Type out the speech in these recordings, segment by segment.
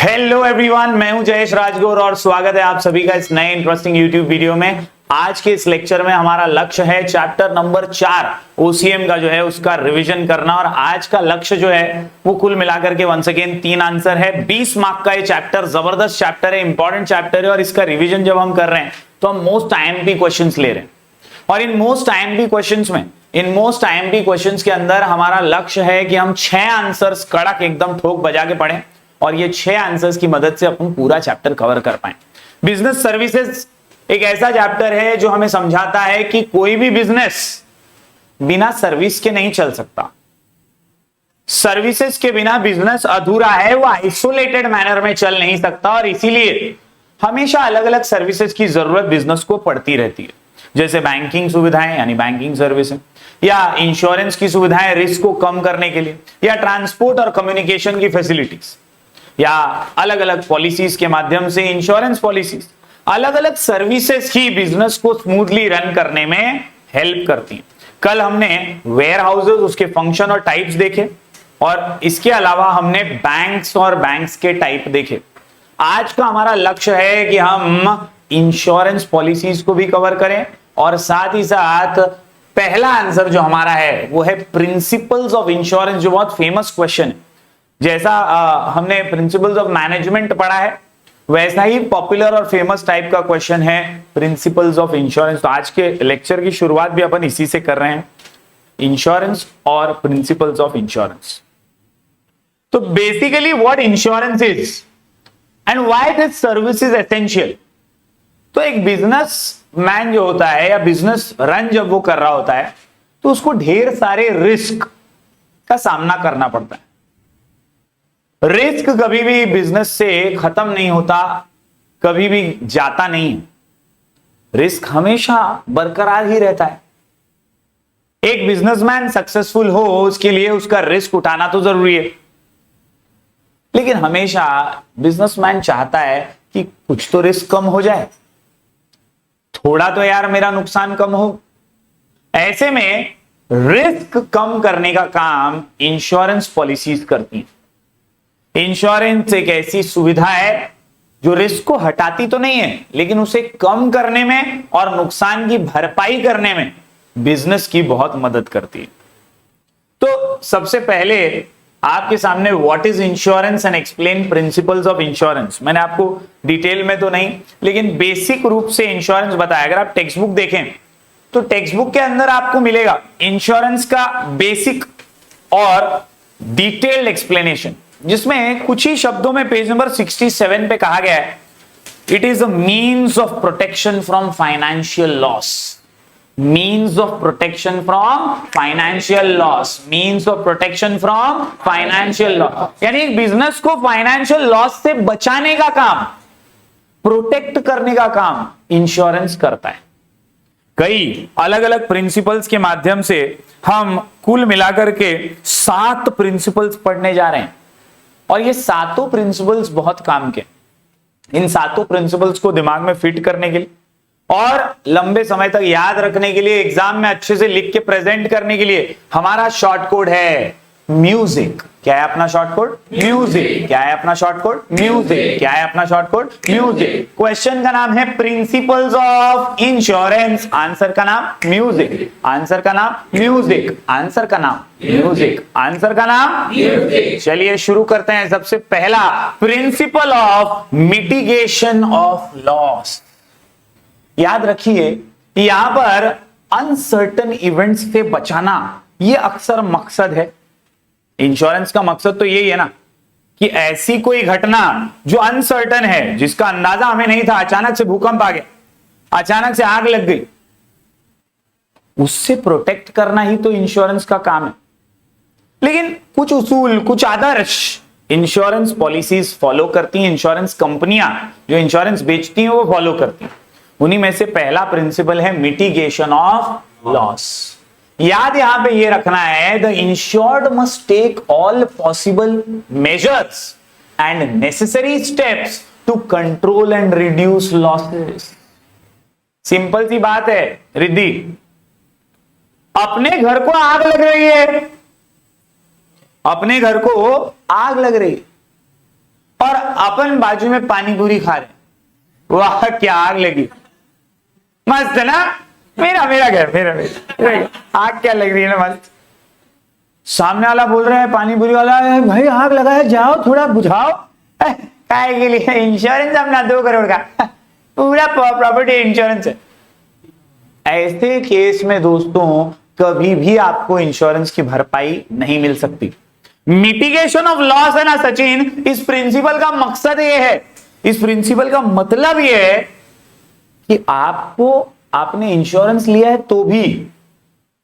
Hello everyone, मैं हूं जयेश राजगौर और स्वागत है आप सभी का इस नए इंटरेस्टिंग यूट्यूब वीडियो में। आज के इस लेक्चर में हमारा लक्ष्य है चैप्टर नंबर 4 ओसीएम का जो है उसका रिवीजन करना। और आज का लक्ष्य जो है वो कुल मिलाकर के वंस अगेन 3 आंसर है। 20 मार्क का ये चैप्टर जबरदस्त चैप्टर है, इंपॉर्टेंट चैप्टर है। और इसका रिविजन जब हम कर रहे हैं तो हम मोस्ट आईएमपी क्वेश्चंस ले रहे हैं। और इन मोस्ट आईएमपी क्वेश्चंस के अंदर हमारा लक्ष्य है कि हम 6 आंसर्स कड़क एकदम ठोक बजा के पढ़ें और ये 6 आंसर्स की मदद से अपन पूरा चैप्टर कवर कर पाए। बिजनेस सर्विसेज एक ऐसा चैप्टर है जो हमें समझाता है कि कोई भी बिजनेस बिना सर्विस के नहीं चल सकता। सर्विसेज के बिना बिजनेस अधूरा है, वो आइसोलेटेड मैनर में चल नहीं सकता। और इसीलिए हमेशा अलग अलग सर्विसेज की जरूरत बिजनेस को पड़ती रहती है, जैसे बैंकिंग सुविधाएं यानी बैंकिंग सर्विस, या इंश्योरेंस की सुविधाएं रिस्क को कम करने के लिए, या ट्रांसपोर्ट और कम्युनिकेशन की फैसिलिटीज, या अलग अलग पॉलिसीज के माध्यम से इंश्योरेंस पॉलिसीज। अलग अलग सर्विसेज ही बिजनेस को स्मूथली रन करने में हेल्प करती हैं। कल हमने वेयर हाउसेज, उसके फंक्शन और टाइप्स देखे, और इसके अलावा हमने बैंक्स और बैंक्स के टाइप देखे। आज का हमारा लक्ष्य है कि हम इंश्योरेंस पॉलिसीज को भी कवर करें, और साथ ही साथ पहला आंसर जो हमारा है वो है प्रिंसिपल्स ऑफ इंश्योरेंस, जो बहुत फेमस क्वेश्चन है। जैसा हमने प्रिंसिपल्स ऑफ मैनेजमेंट पढ़ा है, वैसा ही पॉपुलर और फेमस टाइप का क्वेश्चन है प्रिंसिपल्स ऑफ इंश्योरेंस। तो आज के लेक्चर की शुरुआत भी अपन इसी से कर रहे हैं, इंश्योरेंस और प्रिंसिपल्स ऑफ इंश्योरेंस। तो basically what insurance is and why this service is essential. तो एक बिजनेस मैन जो होता है या बिजनेस रन जब वो कर रहा होता है तो उसको ढेर सारे रिस्क का सामना करना पड़ता है। रिस्क कभी भी बिजनेस से खत्म नहीं होता, कभी भी जाता नहीं। रिस्क हमेशा बरकरार ही रहता है। एक बिजनेसमैन सक्सेसफुल हो उसके लिए उसका रिस्क उठाना तो जरूरी है, लेकिन हमेशा बिजनेसमैन चाहता है कि कुछ तो रिस्क कम हो जाए, थोड़ा तो यार मेरा नुकसान कम हो। ऐसे में रिस्क कम करने का काम इंश्योरेंस पॉलिसीज करती हैं। इंश्योरेंस एक ऐसी सुविधा है जो रिस्क को हटाती तो नहीं है, लेकिन उसे कम करने में और नुकसान की भरपाई करने में बिजनेस की बहुत मदद करती है। तो सबसे पहले आपके सामने what is insurance and explain principles of insurance. मैंने आपको डिटेल में तो नहीं, लेकिन बेसिक रूप से इंश्योरेंस बताया। अगर आप टेक्स्ट बुक देखें तो टेक्स्ट बुक के अंदर आपको मिलेगा इंश्योरेंस का बेसिक और डिटेल्ड एक्सप्लेनेशन, जिसमें कुछ ही शब्दों में पेज नंबर 67 पे कहा गया है, it is a means of protection from financial loss. Means of protection from financial loss, means of protection from financial loss, यानी एक बिजनेस को फाइनेंशियल लॉस से बचाने का काम, प्रोटेक्ट करने का काम इंश्योरेंस करता है। कई अलग अलग प्रिंसिपल्स के माध्यम से हम कुल मिलाकर के 7 प्रिंसिपल्स पढ़ने जा रहे हैं, और ये 7 प्रिंसिपल्स बहुत काम के। इन 7 प्रिंसिपल्स को दिमाग में फिट करने के लिए और लंबे समय तक याद रखने के लिए, एग्जाम में अच्छे से लिख के प्रेजेंट करने के लिए हमारा शॉर्ट कोड है म्यूजिक। क्या है अपना शॉर्ट कोड? म्यूजिक। क्या है अपना शॉर्ट कोड? म्यूजिक। क्या है अपना शॉर्ट कोड? म्यूजिक। क्वेश्चन का नाम है प्रिंसिपल्स ऑफ इंश्योरेंस, आंसर का नाम म्यूजिक, आंसर का नाम म्यूजिक, आंसर का नाम म्यूजिक, आंसर का नाम म्यूजिक। चलिए शुरू करते हैं। सबसे पहला principal of mitigation of loss. याद रखिए यहां पर अनसर्टन इवेंट्स से बचाना ये अक्सर मकसद है। इंश्योरेंस का मकसद तो यही है ना कि ऐसी कोई घटना जो अनसर्टन है, जिसका अंदाजा हमें नहीं था, अचानक से भूकंप आ गया, अचानक से आग लग गई, उससे प्रोटेक्ट करना ही तो इंश्योरेंस का काम है। लेकिन कुछ उसूल, कुछ आदर्श इंश्योरेंस पॉलिसीज फॉलो करती हैं, इंश्योरेंस कंपनियां जो इंश्योरेंस बेचती हैं वो फॉलो करती हैं। उन्हीं में से पहला प्रिंसिपल है मिटिगेशन ऑफ लॉस। याद यहां पे ये रखना है, the insured must take all possible measures and necessary steps to control and reduce losses. Simple सी बात है रिद्धि, अपने घर को आग लग रही है, अपने घर को आग लग रही, और अपन बाजू में पानी पूरी खा रहे, वाह क्या आग लगी, मस्त है ना। मेरा मेरा घर, मेरा आग क्या लग रही है ना, मस्त। सामने वाला बोल रहा है, पानी पूरी वाला है, भाई आग लगा है, जाओ थोड़ा बुझाओ। काय के लिए? इंश्योरेंस अपना 2 करोड़ का पूरा प्रॉपर्टी इंश्योरेंस है। ऐसे केस में दोस्तों कभी भी आपको इंश्योरेंस की भरपाई नहीं मिल सकती। मिटिगेशन ऑफ लॉस है ना सचिन, इस प्रिंसिपल का मकसद ये है, इस प्रिंसिपल का मतलब ये है कि आपने इंश्योरेंस लिया है तो भी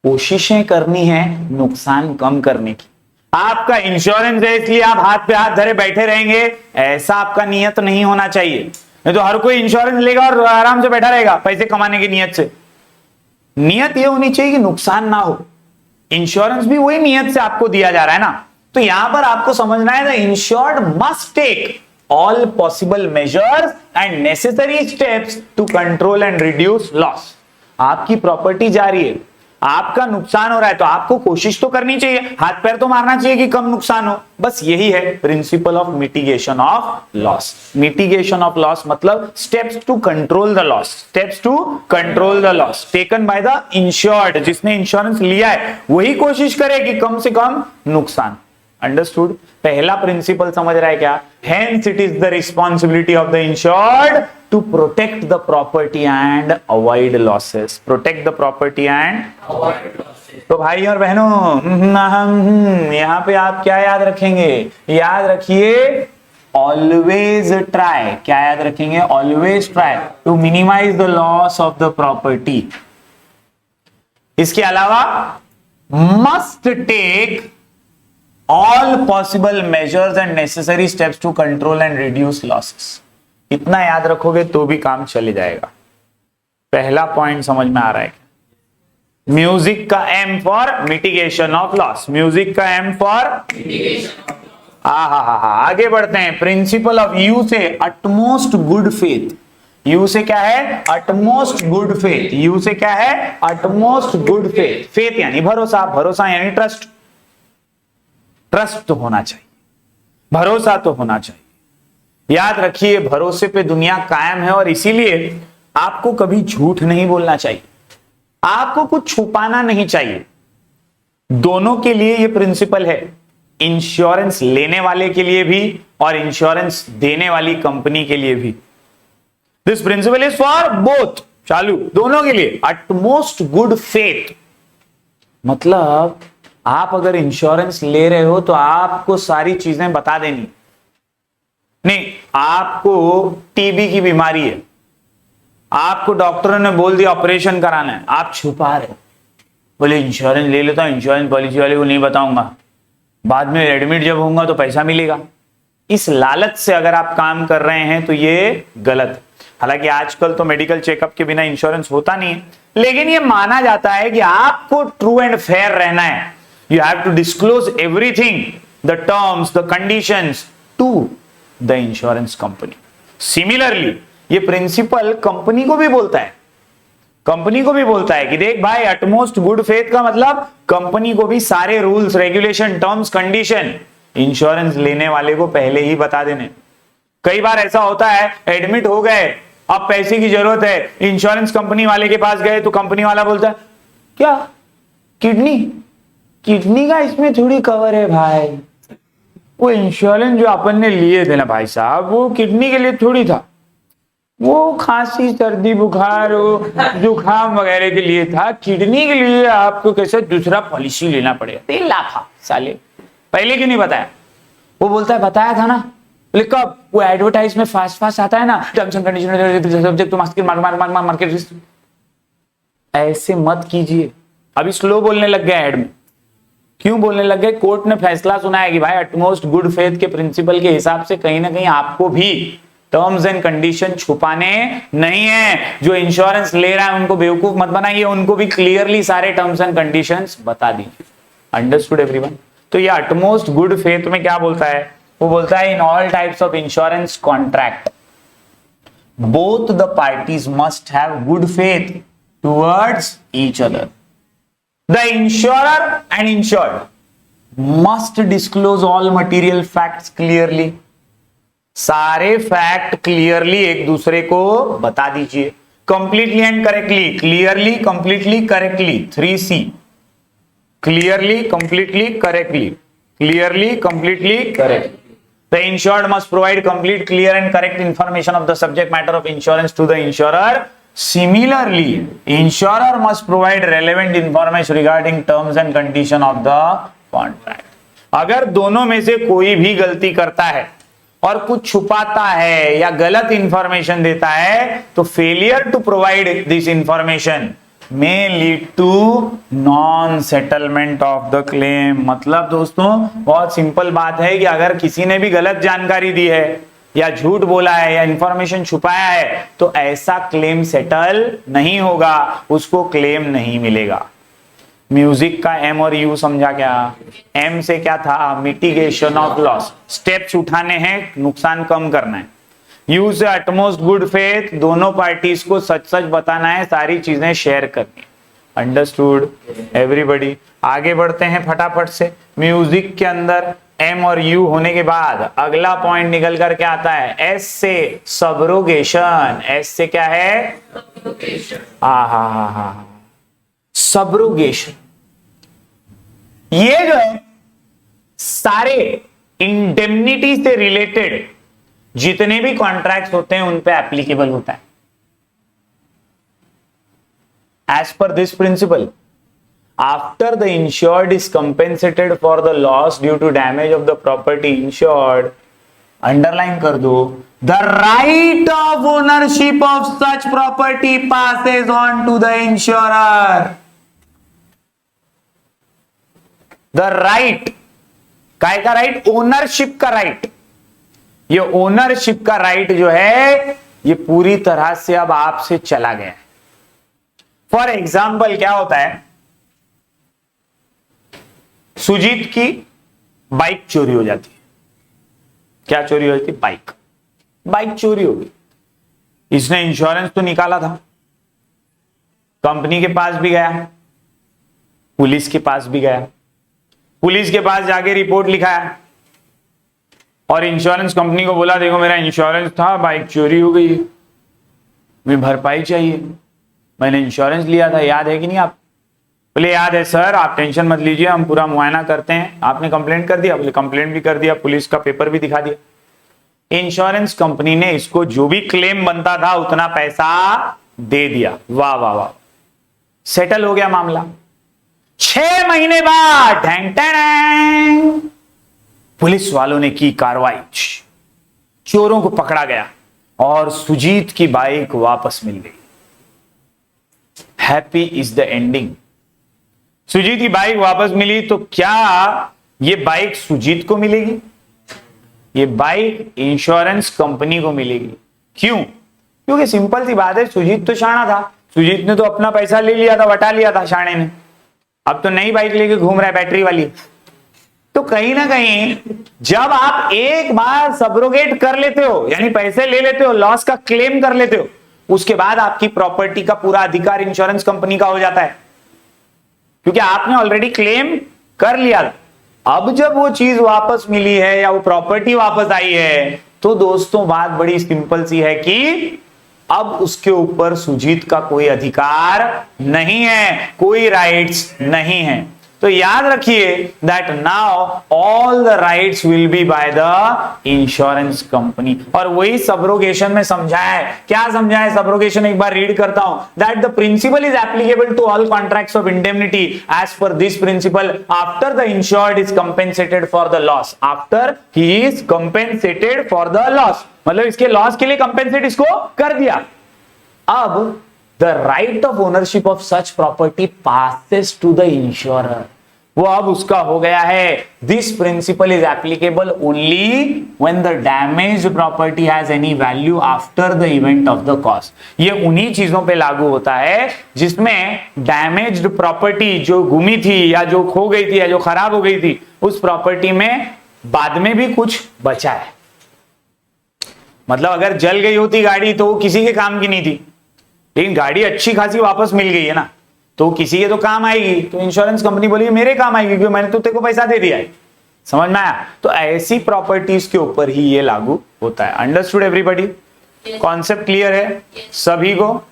कोशिशें करनी है नुकसान कम करने की। आपका इंश्योरेंस है इसलिए आप हाथ पे हाथ धरे बैठे रहेंगे, ऐसा आपका नियत नहीं होना चाहिए। नहीं तो हर कोई इंश्योरेंस लेगा और आराम से बैठा रहेगा पैसे कमाने की नियत से। नियत यह होनी चाहिए कि नुकसान ना हो। इंश्योरेंस भी वही नियत से आपको दिया जा रहा है ना। तो यहां पर आपको समझना है, the insured must take all possible measures and necessary steps to control and reduce loss। आपकी प्रॉपर्टी जा रही है, आपका नुकसान हो रहा है, तो आपको कोशिश तो करनी चाहिए, हाथ पैर तो मारना चाहिए कि कम नुकसान हो। बस यही है principle of mitigation of loss. Mitigation of loss मतलब steps to control the loss, steps to control the loss taken by the insured. जिसने इंश्योरेंस लिया है वही कोशिश करे कि कम से कम नुकसान। अंडरस्टूड? पहला प्रिंसिपल समझ रहा है क्या? Hence it is the responsibility of the insured to protect the property and avoid losses. Protect the property and avoid losses। तो भाई और बहनों, यहां पे आप क्या याद रखेंगे? याद रखिए always try। क्या याद रखेंगे? always try to minimize the loss of the property। इसके अलावा must take all possible measures and necessary steps to control and reduce losses। इतना याद रखोगे तो भी काम चले जाएगा। पहला पॉइंट समझ में आ रहा है? म्यूजिक का M for mitigation of loss. Music का एम फॉर आगे बढ़ते हैं। प्रिंसिपल ऑफ यू से अटमोस्ट गुड फेथ। यू से क्या है? Utmost good faith. यू से क्या है? Utmost good faith. फेथ यानी भरोसा, भरोसा यानी ट्रस्ट। ट्रस्ट तो होना चाहिए, भरोसा तो होना चाहिए। याद रखिए भरोसे पे दुनिया कायम है और इसीलिए आपको कभी झूठ नहीं बोलना चाहिए, आपको कुछ छुपाना नहीं चाहिए। दोनों के लिए यह प्रिंसिपल है, इंश्योरेंस लेने वाले के लिए भी और इंश्योरेंस देने वाली कंपनी के लिए भी। This principle is for both, चालू दोनों के लिए। अटमोस्ट गुड फेथ मतलब आप अगर इंश्योरेंस ले रहे हो तो आपको सारी चीजें बता देनी। नहीं, आपको टीबी की बीमारी है, आपको डॉक्टरों ने बोल दिया ऑपरेशन कराना है, आप छुपा रहे हो, बोले इंश्योरेंस ले लेता हूं, इंश्योरेंस पॉलिसी वाले को नहीं बताऊंगा, बाद में एडमिट जब होऊंगा तो पैसा मिलेगा। इस लालच से अगर आप काम कर रहे हैं तो ये गलत है। हालांकि आजकल तो मेडिकल चेकअप के बिना इंश्योरेंस होता नहीं है, लेकिन ये माना जाता है कि आपको ट्रू एंड फेयर रहना है। You have to disclose everything, the terms, the conditions to the insurance company। Similarly, ये प्रिंसिपल कंपनी को भी बोलता है, कंपनी को भी बोलता है कि देख भाई, अटमोस्ट गुड फेथ का मतलब कंपनी को भी सारे rules, regulation, terms, condition insurance लेने वाले को पहले ही बता देने। कई बार ऐसा होता है, एडमिट हो गए, अब पैसे की जरूरत है, इंश्योरेंस कंपनी वाले के पास गए तो कंपनी वाला बोलता है क्या किडनी का इसमें थोड़ी कवर है भाई, वो इंश्योरेंस जो अपन ने लिए थे ना भाई साहब, वो किडनी के लिए थोड़ी था, वो खांसी, सर्दी, बुखार, जुकाम वगैरह के लिए था, किडनी के लिए आपको कैसे दूसरा पॉलिसी लेना पड़ेगा। 3 लाख साले, पहले क्यों नहीं बताया? वो बोलता है बताया था ना। बोले कब? वो एडवर्टाइज में फास्ट आता है ना, terms and condition subject to market risk. ऐसे मत कीजिए। अभी स्लो बोलने लग गया एड में। क्यों बोलने लग गए? कोर्ट ने फैसला सुना है कि भाई अटमोस्ट गुड फेथ के प्रिंसिपल के हिसाब से कहीं ना कहीं आपको भी टर्म्स एंड कंडीशन छुपाने नहीं है। जो इंश्योरेंस ले रहा है उनको बेवकूफ मत बनाइए, उनको भी क्लियरली सारे टर्म्स एंड कंडीशंस बता दीजिए। Understood everyone? तो ये अटमोस्ट गुड फेथ में क्या बोलता है? वो बोलता है in all types of insurance contract both the parties must have good faith towards each other. The insurer and insured must disclose all material facts clearly। सारे फैक्ट क्लियरली एक दूसरे को बता दीजिए। Completely and correctly, clearly, completely, correctly, 3C। Clearly, completely, correctly, clearly, completely, correct. The insured must provide complete, clear and correct information of the subject matter of insurance to the insurer. Similarly, insurer must provide relevant information regarding terms and condition of the contract. अगर दोनों में से कोई भी गलती करता है और कुछ छुपाता है या गलत इंफॉर्मेशन देता है तो failure to provide this information may lead to non settlement of the claim। मतलब दोस्तों बहुत सिंपल बात है कि अगर किसी ने भी गलत जानकारी दी है या झूठ बोला है या इंफॉर्मेशन छुपाया है तो ऐसा क्लेम सेटल नहीं होगा, उसको क्लेम नहीं मिलेगा। म्यूजिक का एम और यू समझा क्या? एम से क्या था? मिटिगेशन ऑफ लॉस, स्टेप्स उठाने हैं, नुकसान कम करना है। यू से अटमोस्ट गुड फेथ, दोनों पार्टीज को सच सच बताना है, सारी चीजें शेयर करनी। Understood everybody? आगे बढ़ते हैं फटाफट से। म्यूजिक के अंदर एम और यू होने के बाद अगला पॉइंट निकल कर क्या आता है? एस से सब्रोगेशन। एस से क्या है? सब्रोगेशन। ये जो है सारे इंडेमनिटी से रिलेटेड जितने भी कॉन्ट्रैक्ट होते हैं उन पे एप्लीकेबल होता है। As per this principle, after the insured is compensated for the loss due to damage of the property insured, underline कर दो, the right of ownership of such property passes on to the insurer. The right, काय का right? Ownership का right. ये ownership का right जो है ये पूरी तरह से अब आपसे चला गया है। फॉर एग्जाम्पल क्या होता है, सुजीत की बाइक चोरी हो जाती है। क्या चोरी हो जाती? बाइक चोरी हो गई। इसने इंश्योरेंस तो निकाला था, कंपनी के पास भी गया, पुलिस के पास भी गया, पुलिस के पास जाके रिपोर्ट लिखाया और इंश्योरेंस कंपनी को बोला देखो मेरा इंश्योरेंस था, बाइक चोरी हो गई, मुझे भरपाई चाहिए, मैंने इंश्योरेंस लिया था, याद है कि नहीं आप? बोले याद है सर, आप टेंशन मत लीजिए, हम पूरा मुआयना करते हैं। आपने कंप्लेंट कर दिया? बोले कंप्लेंट भी कर दिया, पुलिस का पेपर भी दिखा दिया। इंश्योरेंस कंपनी ने इसको जो भी क्लेम बनता था उतना पैसा दे दिया। वाह वाह वाह, सेटल हो गया मामला। 6 महीने बाद ढैंग टैंग पुलिस वालों ने की कार्रवाई, चोरों को पकड़ा गया और सुजीत की बाइक वापस मिल गई। Happy is the ending. Sujeet की बाइक वापस मिली तो क्या ये बाइक सुजीत को मिलेगी? ये बाइक इंश्योरेंस कंपनी को मिलेगी। क्यों? क्योंकि सिंपल सी बात है, सुजीत तो शाना था, सुजीत ने तो अपना पैसा ले लिया था, वटा लिया था शाने ने, अब तो नई बाइक लेके घूम रहा है बैटरी वाली। तो कहीं ना कहीं जब आप एक बार सब्रोगेट कर लेते हो, यानी पैसे ले लेते हो, लॉस का क्लेम कर लेते हो, उसके बाद आपकी प्रॉपर्टी का पूरा अधिकार इंश्योरेंस कंपनी का हो जाता है, क्योंकि आपने ऑलरेडी क्लेम कर लिया। अब जब वो चीज वापस मिली है या वो प्रॉपर्टी वापस आई है तो दोस्तों बात बड़ी सिंपल सी है कि अब उसके ऊपर सुजीत का कोई अधिकार नहीं है, कोई राइट्स नहीं है। तो याद रखिए that now all the rights will be by the insurance company. और वही सब्रोगेशन में समझाया है। क्या समझाया है सब्रोगेशन? एक बार रीड करता हूं। That the principle is applicable to all contracts of indemnity as per this principle after the insured is compensated for the loss. After he is compensated for the loss, मतलब इसके loss के लिए compensate इसको कर दिया। अब the right of ownership of such property passes to the insurer, वो अब उसका हो गया है। This principle is applicable only when the damaged property has any value after the event of the cause। ये उन्हीं चीजों पे लागू होता है जिसमें डैमेज्ड प्रॉपर्टी जो गुमी थी या जो खो गई थी या जो खराब हो गई थी, उस प्रॉपर्टी में बाद में भी कुछ बचा है। मतलब अगर जल गई होती गाड़ी तो वो किसी के काम की नहीं थी, लेकिन गाड़ी अच्छी खासी वापस मिल गई है ना, तो किसी के तो काम आएगी। तो इंश्योरेंस कंपनी बोली मेरे काम आएगी क्योंकि मैंने तो तेरे को पैसा दे दिया है। समझ में आया? तो ऐसी प्रॉपर्टीज के ऊपर ही ये लागू होता है। Understood everybody? कॉन्सेप्ट क्लियर है सभी को?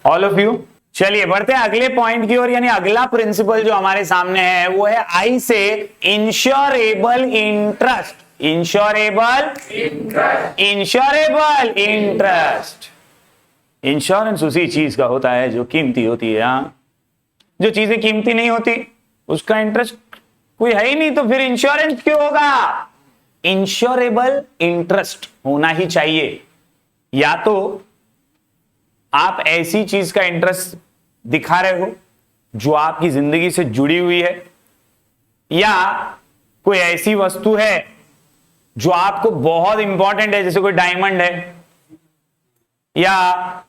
All of you? चलिए बढ़ते हैं अगले पॉइंट की ओर, यानी अगला प्रिंसिपल जो हमारे सामने है वो है आई से insurable interest. Insurable interest. Insurance उसी चीज का होता है जो कीमती होती है। जो चीजें कीमती नहीं होती उसका इंटरेस्ट कोई है ही नहीं, तो फिर इंश्योरेंस क्यों होगा? इंश्योरेबल इंटरेस्ट होना ही चाहिए। या तो आप ऐसी चीज का इंटरेस्ट दिखा रहे हो जो आपकी जिंदगी से जुड़ी हुई है, या कोई ऐसी वस्तु है जो आपको बहुत इंपॉर्टेंट है, जैसे कोई डायमंड है, या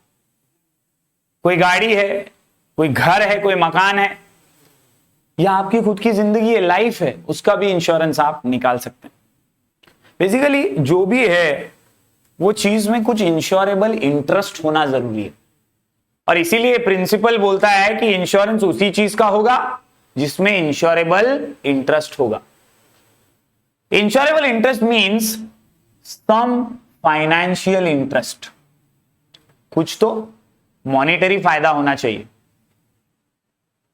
कोई गाड़ी है, कोई घर है, कोई मकान है, या आपकी खुद की जिंदगी है, लाइफ है, उसका भी इंश्योरेंस आप निकाल सकते हैं। बेसिकली जो भी है वो चीज में कुछ इंश्योरेबल इंटरेस्ट होना जरूरी है, और इसीलिए प्रिंसिपल बोलता है कि इंश्योरेंस उसी चीज का होगा जिसमें इंश्योरेबल इंटरेस्ट होगा। Insurable interest means some financial interest, कुछ तो मॉनेटरी फायदा होना चाहिए।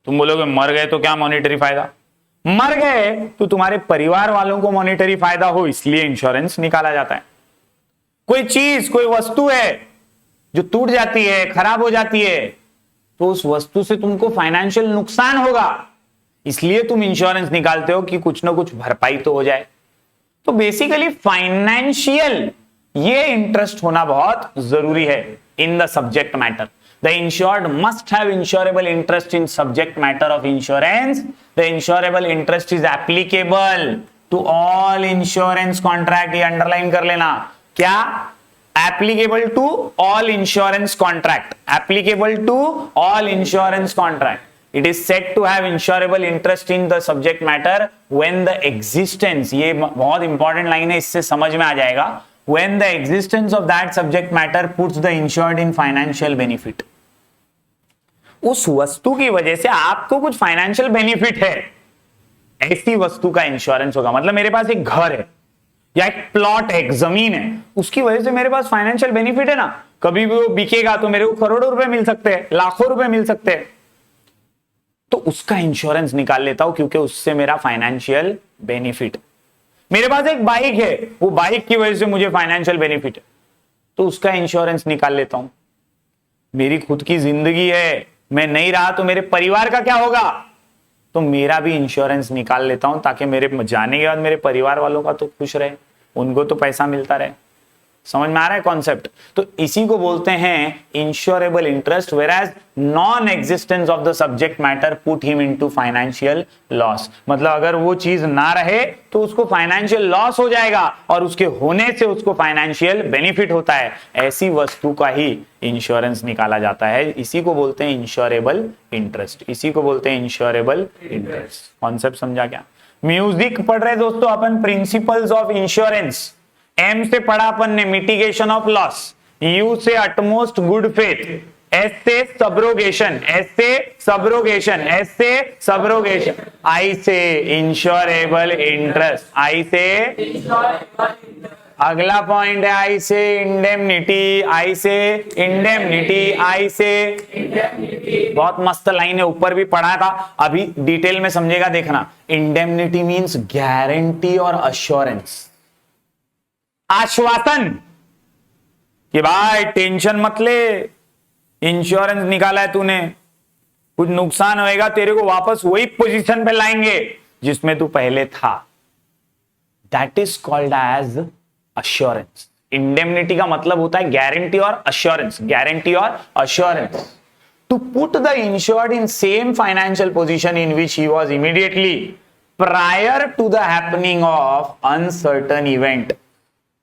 तुम बोलोगे मर गए तो क्या मॉनेटरी फायदा? मर गए तो तुम्हारे परिवार वालों को मॉनेटरी फायदा हो, इसलिए इंश्योरेंस निकाला जाता है। कोई चीज, कोई वस्तु है जो टूट जाती है, खराब हो जाती है, तो उस वस्तु से तुमको फाइनेंशियल नुकसान होगा, इसलिए तुम इंश्योरेंस निकालते हो कि कुछ ना कुछ भरपाई तो हो जाए। तो बेसिकली फाइनेंशियल ये इंटरेस्ट होना बहुत जरूरी है in the subject matter. The insured must have insurable interest in subject matter of insurance. The insurable interest is applicable to all insurance contract. ये underline कर लेना। क्या? Applicable to all insurance contract. Applicable to all insurance contract. It is said to have insurable interest in the subject matter when the existence, ये बहुत important line है, इससे समझ में आ जाएगा, when the existence of that subject matter puts the insured in financial benefit. उस वस्तु की वजह से आपको कुछ फाइनेंशियल बेनिफिट है, ऐसी वस्तु का इंश्योरेंस होगा। मतलब मेरे पास एक घर है या एक प्लॉट है, एक जमीन है, उसकी वजह से मेरे पास फाइनेंशियल बेनिफिट है ना, कभी भी वो बिकेगा तो मेरे को करोड़ों रुपए मिल सकते हैं, लाखों रुपए मिल सकते हैं, तो उसका इंश्योरेंस निकाल लेता हूं क्योंकि उससे मेरा फाइनेंशियल बेनिफिट। मेरे पास एक बाइक है, वो बाइक की वजह से मुझे फाइनेंशियल बेनिफिट है, तो उसका इंश्योरेंस निकाल लेता हूं। मेरी खुद की जिंदगी है, मैं नहीं रहा तो मेरे परिवार का क्या होगा, तो मेरा भी इंश्योरेंस निकाल लेता हूं ताकि मेरे जाने के बाद मेरे परिवार वालों का तो खुश रहे, उनको तो पैसा मिलता रहे। समझ में आ रहा है कॉन्सेप्ट? तो इसी को बोलते हैं insurable interest, whereas non existence of the subject matter put him into financial loss. मतलब अगर वो चीज ना रहे तो उसको फाइनेंशियल लॉस हो जाएगा, और उसके होने से उसको फाइनेंशियल बेनिफिट होता है। ऐसी वस्तु का ही इंश्योरेंस निकाला जाता है, इसी को बोलते हैं इंश्योरेबल इंटरेस्ट। इसी को बोलते हैं इंश्योरेबल इंटरेस्ट। कॉन्सेप्ट समझा क्या? म्यूजिक पढ़ रहे दोस्तों अपन, प्रिंसिपल्स ऑफ इंश्योरेंस। एम से पढ़ा अपन ने मिटिगेशन ऑफ लॉस, यू से अटमोस्ट गुड फेथ, एस से सब्रोगेशन, एस से सब्रोगेशन, एस से सब्रोगेशन, आई से इंश्योरेबल इंटरेस्ट, आई से अगला पॉइंट है आई से इंडेमनिटी, आई से इंडेमनिटी, आई से बहुत मस्त लाइन है, ऊपर भी पढ़ा था, अभी डिटेल में समझेगा देखना। इंडेमनिटी मींस गारंटी और अश्योरेंस, आश्वासन कि भाई टेंशन मत ले, इंश्योरेंस निकाला है तूने, कुछ नुकसान होएगा तेरे को वापस वही पोजीशन पे लाएंगे जिसमें तू पहले था। That is called as assurance. Indemnity का मतलब होता है गारंटी और अश्योरेंस, गारंटी और assurance. To put the insured in same financial position in which he was immediately prior to the happening of uncertain event.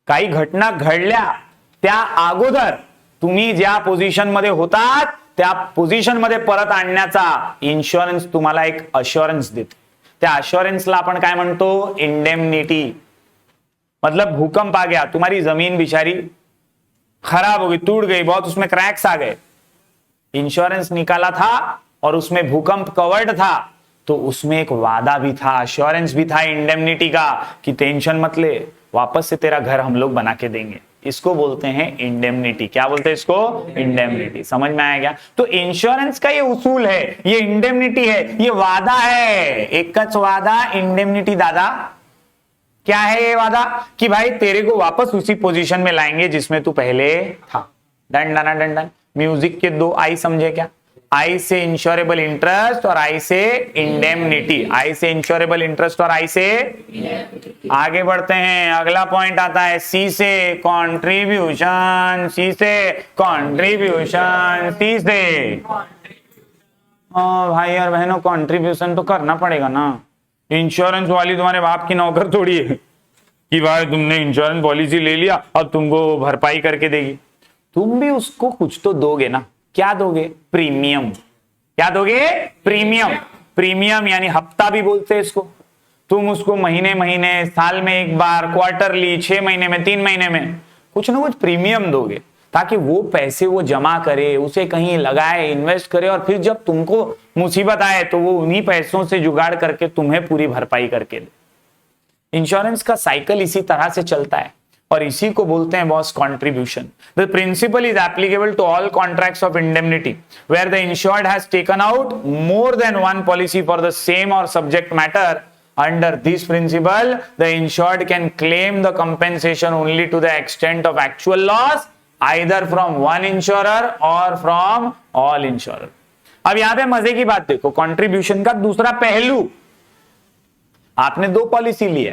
काही घटना घडल्या त्या अगोदर तुम्ही ज्या पोझिशन मध्ये होतात त्या पोझिशन मध्ये परत आणण्याचा इन्शुरन्स तुम्हाला एक अश्योरेंस देते। त्या अश्योरेंसला आपण काय म्हणतो? इंडेमनिटी। मतलब भूकंप आ गया, तुम्हारी जमीन बिचारी खराब हो गई, टूट गई, बहुत उसमें क्रैक्स आ गए, इंश्योरेंस निकाला था और उसमें भूकंप कवर्ड था, तो उसमें एक वादा भी था, अश्योरेंस भी था इंडेमनिटी का कि टेंशन मत ले, वापस से तेरा घर हम लोग बना के देंगे। इसको बोलते हैं इंडेमनिटी। क्या बोलते हैं इसको? इंडेमनिटी। समझ में आया क्या? तो इंश्योरेंस का ये उसूल है, ये इंडेमनिटी है, ये वादा है। एक वादा, इंडेमनिटी दादा। क्या है ये वादा? कि भाई तेरे को वापस उसी पोजीशन में लाएंगे जिसमें तू पहले था। Done done done done. Music के दो आई समझे क्या? आई से इंश्योरेबल इंटरेस्ट और आई से इंडेमनिटी। आई से इंश्योरेबल इंटरेस्ट और आई से आगे बढ़ते हैं। अगला पॉइंट आता है सी से कंट्रीब्यूशन। सी से कंट्रीब्यूशन। सी से भाई और बहनों कंट्रीब्यूशन तो करना पड़ेगा ना। इंश्योरेंस वाली तुम्हारे बाप की नौकर थोड़ी है कि भाई तुमने इंश्योरेंस पॉलिसी ले लिया अब तुमको भरपाई करके देगी। तुम भी उसको कुछ तो दोगे ना। क्या दोगे? प्रीमियम। क्या दोगे? प्रीमियम। प्रीमियम यानी हफ्ता भी बोलते हैं इसको। तुम उसको महीने महीने, साल में एक बार, क्वार्टरली, 6 महीने में, 3 महीने में कुछ ना कुछ प्रीमियम दोगे ताकि वो पैसे वो जमा करे, उसे कहीं लगाए, इन्वेस्ट करे और फिर जब तुमको मुसीबत आए तो वो उन्हीं पैसों से जुगाड़ करके तुम्हें पूरी भरपाई करके दे। इंश्योरेंस का साइकिल इसी तरह से चलता है और इसी को बोलते हैं बॉस contribution. The principle is applicable to all contracts of indemnity where the insured has taken out more than one policy for the same or subject matter. Under this principle, the insured can claim the compensation only to the extent of actual loss, either from one insurer or from all insurer. अब यहां पे मजे की बात देखो, contribution का दूसरा पहलू। आपने दो पॉलिसी लिया,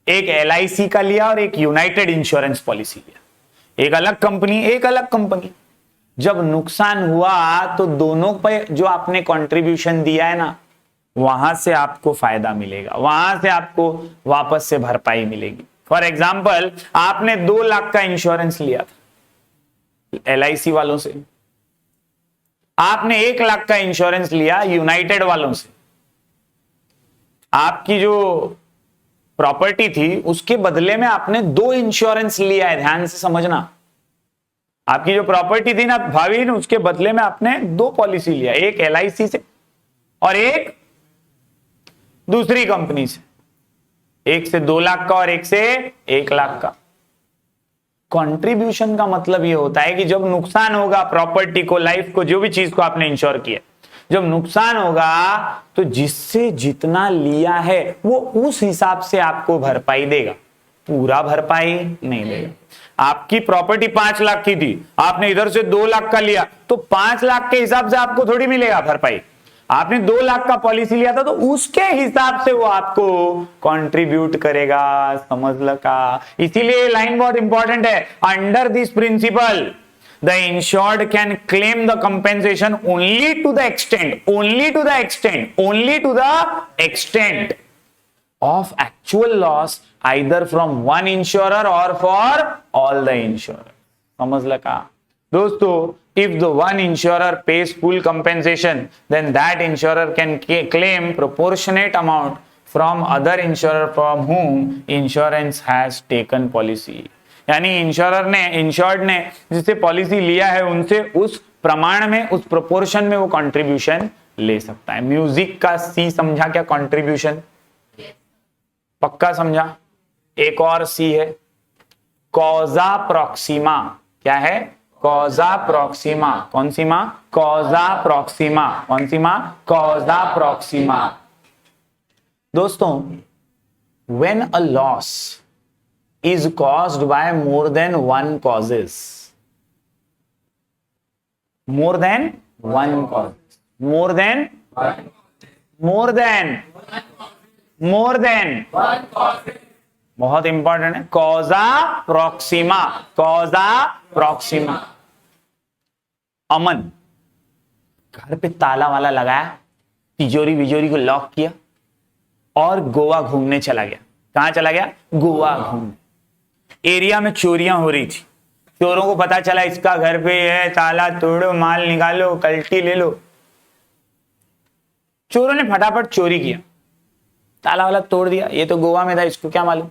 एक LIC का लिया और एक यूनाइटेड इंश्योरेंस पॉलिसी लिया। एक अलग कंपनी, एक अलग कंपनी। जब नुकसान हुआ तो दोनों पे जो आपने कंट्रीब्यूशन दिया है ना, वहां से आपको फायदा मिलेगा, वहां से आपको वापस से भरपाई मिलेगी। फॉर एग्जाम्पल, आपने 2 लाख का इंश्योरेंस लिया था LIC वालों से, आपने 1 लाख का इंश्योरेंस लिया यूनाइटेड वालों से। आपकी जो प्रॉपर्टी थी उसके बदले में आपने 2 इंश्योरेंस लिया है। ध्यान से समझना, आपकी जो प्रॉपर्टी थी ना भाभी, उसके बदले में आपने 2 पॉलिसी लिया, एक LIC से और एक दूसरी कंपनी से। एक से 2 लाख का और एक से 1 लाख का। कंट्रीब्यूशन का मतलब यह होता है कि जब नुकसान होगा प्रॉपर्टी को, लाइफ को, जो भी चीज को आपने इंश्योर किया, जब नुकसान होगा तो जिससे जितना लिया है वो उस हिसाब से आपको भरपाई देगा, पूरा भरपाई नहीं देगा। आपकी प्रॉपर्टी 5 लाख की थी, आपने इधर से 2 लाख का लिया तो 5 लाख के हिसाब से आपको थोड़ी मिलेगा भरपाई। आपने 2 लाख का पॉलिसी लिया था तो उसके हिसाब से वो आपको कंट्रीब्यूट करेगा। समझ लगा? इसीलिए लाइन बहुत इंपॉर्टेंट है। Under this principle the insured can claim the compensation only to the extent of actual loss either from one insurer or for all the insurer. समझ लगा दोस्तों? If the one insurer pays full compensation, then that insurer can claim proportionate amount from other insurer from whom insurance has taken policy. यानी insured ने जिससे policy लिया है उनसे उस प्रमाण में, उस प्रोपोर्शन में वो कंट्रीब्यूशन ले सकता है। म्यूजिक का सी समझा क्या? कंट्रीब्यूशन पक्का समझा? एक और सी है कॉजा प्रॉक्सिमा। क्या है? कॉजा प्रॉक्सिमा। कौन सी मां? कॉजा प्रॉक्सिमा। कौन सी मां? कॉजा प्रॉक्सिमा। दोस्तों, when a loss is caused by more than one causes, more than one cause, more than बहुत इंपॉर्टेंट है, कॉजा प्रॉक्सिमा। कॉजा प्रॉक्सिमा। अमन घर पे ताला वाला लगाया, तिजोरी विजोरी को लॉक किया और गोवा घूमने चला गया। कहां चला गया? गोवा घूमने। एरिया में चोरियां हो रही थी, चोरों को पता चला इसका घर पे है, ताला तोड़ो, माल निकालो, कल्टी ले लो। चोरों ने फटाफट चोरी किया, ताला वाला तोड़ दिया। ये तो गोवा में था, इसको क्या मालूम,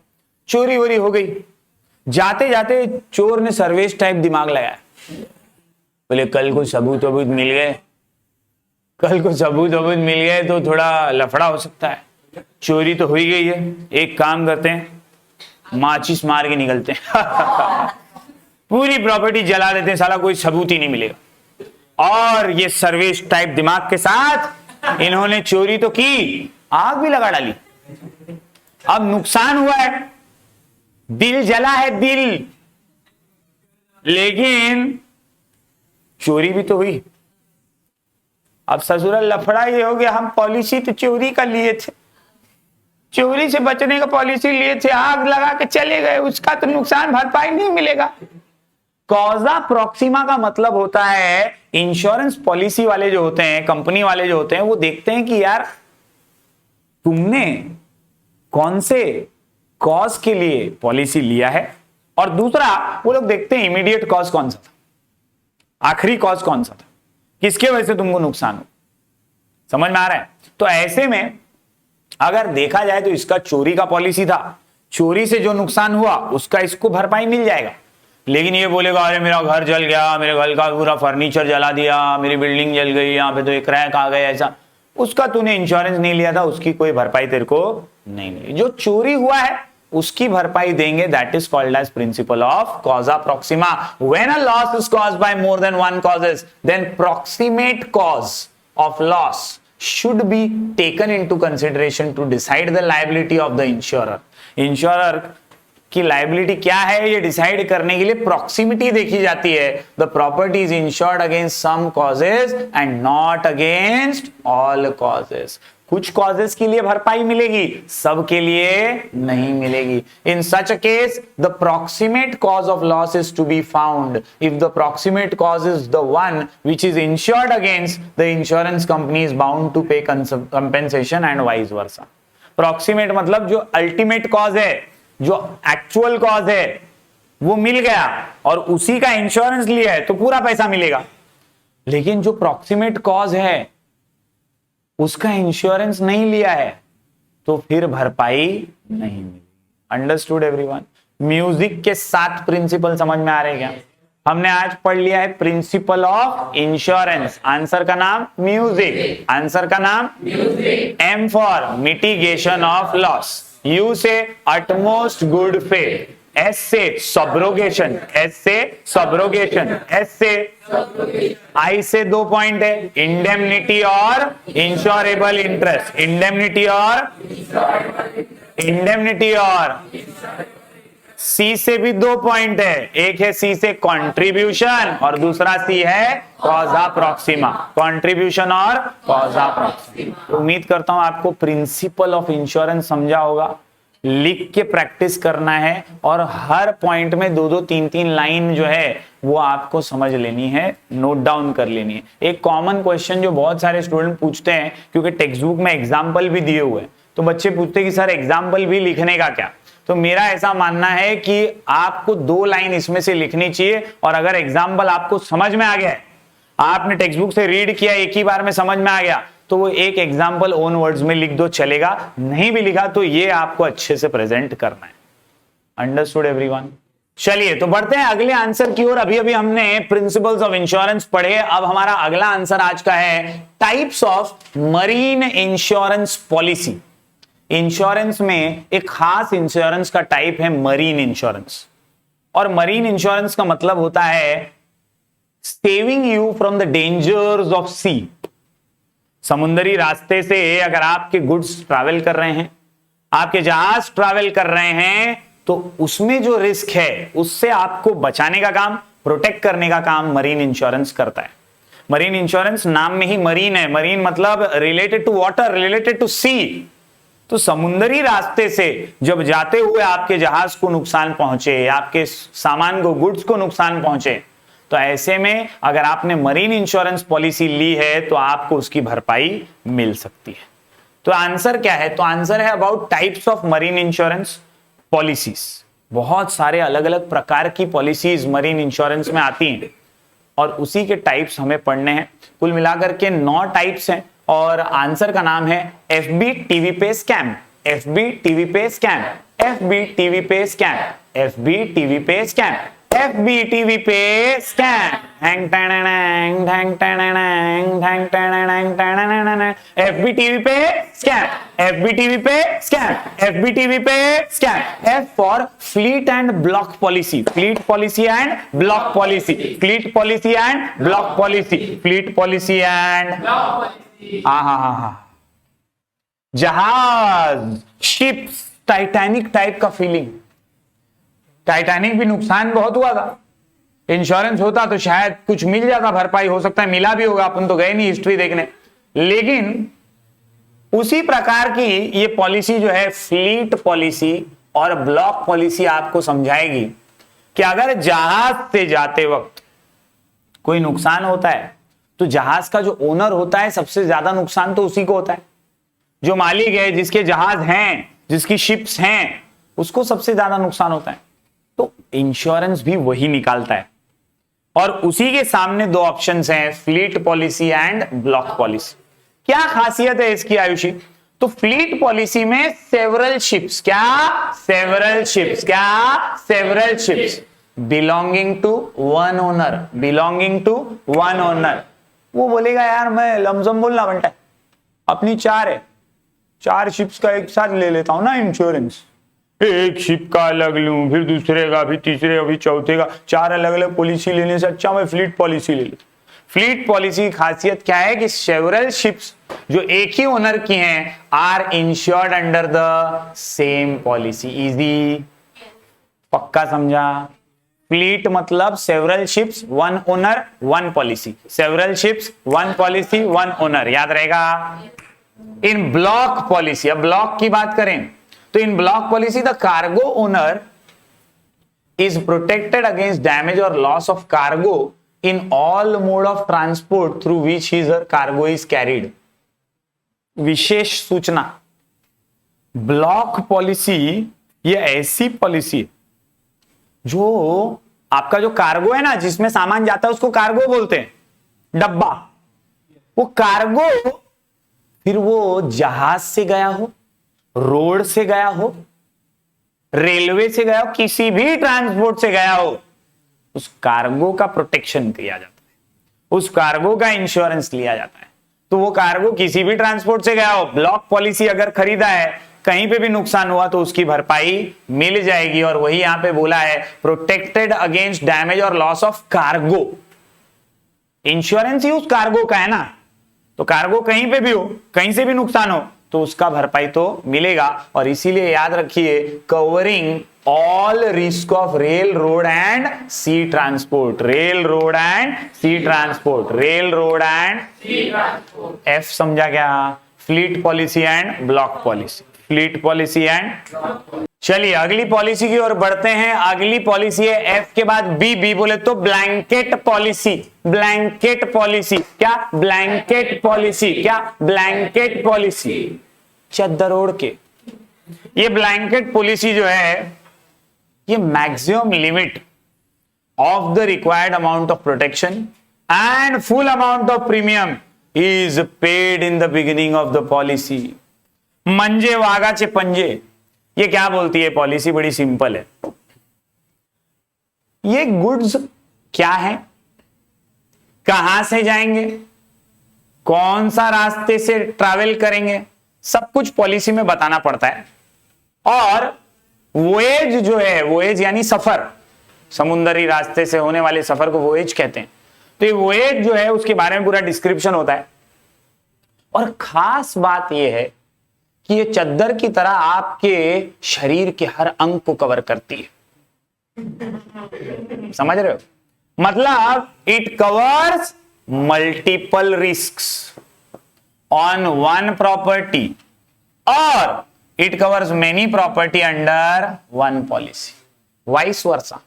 चोरी वोरी हो गई। जाते जाते चोर ने सर्वेश टाइप दिमाग लगाया, बोले कल को सबूत वबूत मिल गए, कल को सबूत सबूत मिल गए तो थोड़ा लफड़ा हो सकता है। चोरी तो हो ही गई है, एक काम करते हैं, माचिस मार के निकलते हैं पूरी प्रॉपर्टी जला देते हैं, साला कोई सबूत ही नहीं मिलेगा। और ये सर्वेश टाइप दिमाग के साथ इन्होंने चोरी तो की, आग भी लगा डाली। अब नुकसान हुआ है, दिल जला है दिल, लेकिन चोरी भी तो हुई। अब ससुराल लफड़ा ये हो गया, हम पॉलिसी तो चोरी का लिए थे, चोरी से बचने का पॉलिसी लिए थे, आग लगा के चले गए, उसका तो नुकसान भरपाई नहीं मिलेगा। कॉजा प्रॉक्सिमा का मतलब होता है, इंश्योरेंस पॉलिसी वाले जो होते हैं, कंपनी वाले जो होते हैं, वो देखते हैं कि यार तुमने कौन से कॉज के लिए पॉलिसी लिया है, और दूसरा वो लोग देखते हैं इमीडिएट कॉज कौन सा था, आखिरी कॉज कौन सा था, किसके वजह से तुमको नुकसान हो। समझ में आ रहा है? तो ऐसे में अगर देखा जाए तो इसका चोरी का पॉलिसी था, चोरी से जो नुकसान हुआ उसका इसको भरपाई मिल जाएगा। लेकिन ये बोलेगा अरे मेरा घर जल गया, मेरे घर का पूरा फर्नीचर जला दिया, मेरी बिल्डिंग जल गई, यहाँ पे तो एक क्रैक आ गया, ऐसा, उसका तूने इंश्योरेंस नहीं लिया था, उसकी कोई भरपाई तेरे को नहीं मिली। जो चोरी हुआ है उसकी भरपाई देंगे, that is called as principle of causa proxima. When a loss is caused by more than one causes, then proximate cause of loss should be taken into consideration to decide the liability of the insurer. Insurer की liability क्या है ये decide करने के लिए proximity देखी जाती है। The property is insured against some causes and not against all causes. कुछ कॉजेज के लिए भरपाई मिलेगी, सब के लिए नहीं मिलेगी। In such a case the proximate cause of loss is to be found if the proximate cause is the one which is insured against, the insurance company is bound to pay compensation and vice versa. Proximate मतलब जो ultimate cause है, जो actual cause है वो मिल गया और उसी का इंश्योरेंस लिया है तो पूरा पैसा मिलेगा। लेकिन जो प्रॉक्सिमेट कॉज है उसका इंश्योरेंस नहीं लिया है तो फिर भरपाई नहीं मिली। Understood everyone? म्यूजिक के 7 प्रिंसिपल समझ में आ रहे क्या? हमने आज पढ़ लिया है प्रिंसिपल ऑफ इंश्योरेंस। आंसर का नाम म्यूजिक, आंसर का नाम music. M for mitigation of loss, U से अटमोस्ट गुड फेथ, एस से सब्रोगेशन, एस से सब्रोगेशन, एस से आई से 2 पॉइंट है, इंडेमनिटी और इंश्योरेबल इंटरेस्ट, इंडेमनिटी और सी से भी 2 पॉइंट है, एक है सी से कंट्रीब्यूशन और दूसरा सी है कॉजा प्रॉक्सिमा, कंट्रीब्यूशन और कॉजा प्रॉक्सिमा। उम्मीद करता हूं आपको प्रिंसिपल ऑफ इंश्योरेंस समझा होगा। लिख के प्रैक्टिस करना है और हर पॉइंट में 2-2, 3-3 लाइन जो है वो आपको समझ लेनी है, नोट डाउन कर लेनी है। एक कॉमन क्वेश्चन जो बहुत सारे स्टूडेंट पूछते हैं, क्योंकि टेक्स्ट बुक में एग्जाम्पल भी दिए हुए हैं, तो बच्चे पूछते हैं कि सर एग्जाम्पल भी लिखने का क्या? तो मेरा ऐसा मानना है कि आपको 2 लाइन इसमें से लिखनी चाहिए, और अगर एग्जाम्पल आपको समझ में आ गया है, आपने टेक्स्ट बुक से रीड किया, एक ही बार में समझ में आ गया, तो वो एक एग्जाम्पल ओन वर्ड्स में लिख दो, चलेगा। नहीं भी लिखा तो ये आपको अच्छे से प्रेजेंट करना है। Understood everyone? चलिए तो बढ़ते हैं अगले आंसर की ओर। अभी अभी हमने प्रिंसिपल्स ऑफ इंश्योरेंस पढ़े, अब हमारा अगला आंसर आज का है types of marine insurance policy. Insurance में एक खास इंश्योरेंस का टाइप है मरीन इंश्योरेंस, और मरीन इंश्योरेंस का मतलब होता है saving you from the dangers of sea. समुद्री रास्ते से अगर आपके गुड्स ट्रैवल कर रहे हैं, आपके जहाज ट्रैवल कर रहे हैं, तो उसमें जो रिस्क है उससे आपको बचाने का काम, प्रोटेक्ट करने का काम मरीन इंश्योरेंस करता है। मरीन इंश्योरेंस नाम में ही मरीन है, मरीन मतलब related to water, related to sea. तो समुद्री रास्ते से जब जाते हुए आपके जहाज को नुकसान पहुंचे, आपके सामान को, गुड्स को नुकसान पहुंचे, तो ऐसे में अगर आपने मरीन इंश्योरेंस पॉलिसी ली है तो आपको उसकी भरपाई मिल सकती है। तो आंसर क्या है? तो आंसर है about types of marine insurance policies. बहुत सारे अलग अलग प्रकार की पॉलिसीज मरीन इंश्योरेंस में आती हैं और उसी के टाइप्स हमें पढ़ने हैं। कुल मिलाकर के 9 टाइप्स हैं और आंसर का नाम है एफबी टीवी पे स्कैम, एफबी टीवी पे स्कैम, एफबी टीवी पे स्कैम, एफबी टीवी पे स्कैम, FBTV पे स्कैन, FBTV पे स्कैन, FBTV पे स्कैन, FBTV पे scan. F for fleet and block policy, fleet policy and block policy, fleet policy and block policy, fleet policy and हाँ, जहाज, ships, Titanic type का feeling. Titanic भी नुकसान बहुत हुआ था, इंश्योरेंस होता तो शायद कुछ मिल जाता, भरपाई हो सकता है मिला भी होगा, अपन तो गए नहीं हिस्ट्री देखने। लेकिन उसी प्रकार की ये पॉलिसी जो है फ्लीट पॉलिसी और ब्लॉक पॉलिसी आपको समझाएगी कि अगर जहाज से जाते वक्त कोई नुकसान होता है तो जहाज का जो ओनर होता है सबसे ज्यादा नुकसान तो उसी को होता है। जो मालिक है, जिसके जहाज हैं, जिसकी शिप्स हैं, उसको सबसे ज्यादा नुकसान होता है। तो इंश्योरेंस भी वही निकालता है और उसी के सामने दो ऑप्शंस हैं, fleet policy and block policy. क्या खासियत है इसकी आयुषी? तो फ्लीट पॉलिसी में सेवरल शिप्स, क्या सेवरल शिप्स, क्या several ships belonging to one owner, belonging to one owner. वो बोलेगा यार मैं लमसम बोलना बनता है, अपनी 4 है, 4 शिप्स का एक साथ ले लेता हूं ना इंश्योरेंस, एक शिप का अलग लूं, फिर दूसरे का, फिर तीसरे का, फिर चौथे का, 4 अलग अलग पॉलिसी लेने से अच्छा मैं फ्लीट पॉलिसी ले लेता। फ्लीट पॉलिसी की खासियत क्या है कि सेवरल शिप्स जो एक ही ओनर की हैं are insured under the same policy. Easy, पक्का समझा? फ्लीट मतलब several ships one owner one policy, several ships one policy one owner, याद रहेगा। इन ब्लॉक पॉलिसी, अब ब्लॉक की बात करें तो in block policy the cargo owner is protected against damage और loss of cargo in all mode of transport through which his cargo is carried. विशेष सूचना, ब्लॉक पॉलिसी ये ऐसी पॉलिसी जो आपका जो कार्गो है ना, जिसमें सामान जाता है उसको कार्गो बोलते हैं, डब्बा। वो कार्गो फिर वो जहाज से गया हो, रोड से गया हो, रेलवे से गया हो, किसी भी ट्रांसपोर्ट से गया हो, उस कार्गो का प्रोटेक्शन किया जाता है, उस कार्गो का इंश्योरेंस लिया जाता है। तो वो कार्गो किसी भी ट्रांसपोर्ट से गया हो, ब्लॉक पॉलिसी अगर खरीदा है, कहीं पे भी नुकसान हुआ तो उसकी भरपाई मिल जाएगी। और वही यहां पे बोला है प्रोटेक्टेड अगेंस्ट डैमेज और लॉस ऑफ कार्गो। इंश्योरेंस ही उस कार्गो का है ना, तो कार्गो कहीं पे भी हो, कहीं से भी नुकसान हो तो उसका भरपाई तो मिलेगा। और इसीलिए याद रखिए, covering all risk of rail road and sea transport, rail road and sea transport, rail road and sea transport. F समझा क्या? Fleet policy and block policy, fleet policy and. चलिए अगली पॉलिसी की ओर बढ़ते हैं। अगली पॉलिसी है एफ के बाद बी, बी बोले तो ब्लैंकेट पॉलिसी, ब्लैंकेट पॉलिसी, क्या ब्लैंकेट पॉलिसी, क्या ब्लैंकेट पॉलिसी, चद्दर ओढ़ के। ये ब्लैंकेट पॉलिसी जो है ये maximum limit of the required amount of protection and full amount of premium is paid in the beginning of the policy. मंजे वाघाचे पंजे, ये क्या बोलती है पॉलिसी? बड़ी सिंपल है। ये गुड्स क्या है, कहां से जाएंगे, कौन सा रास्ते से ट्रैवल करेंगे, सब कुछ पॉलिसी में बताना पड़ता है। और वोएज जो है, वोएज यानी सफर, समुद्री रास्ते से होने वाले सफर को वोएज कहते हैं। तो ये वोएज जो है उसके बारे में पूरा डिस्क्रिप्शन होता है। और खास बात यह है कि ये चद्दर की तरह आपके शरीर के हर अंग को कवर करती है। समझ रहे हो? मतलब it covers multiple risks on one property और it covers many property under one policy, vice versa.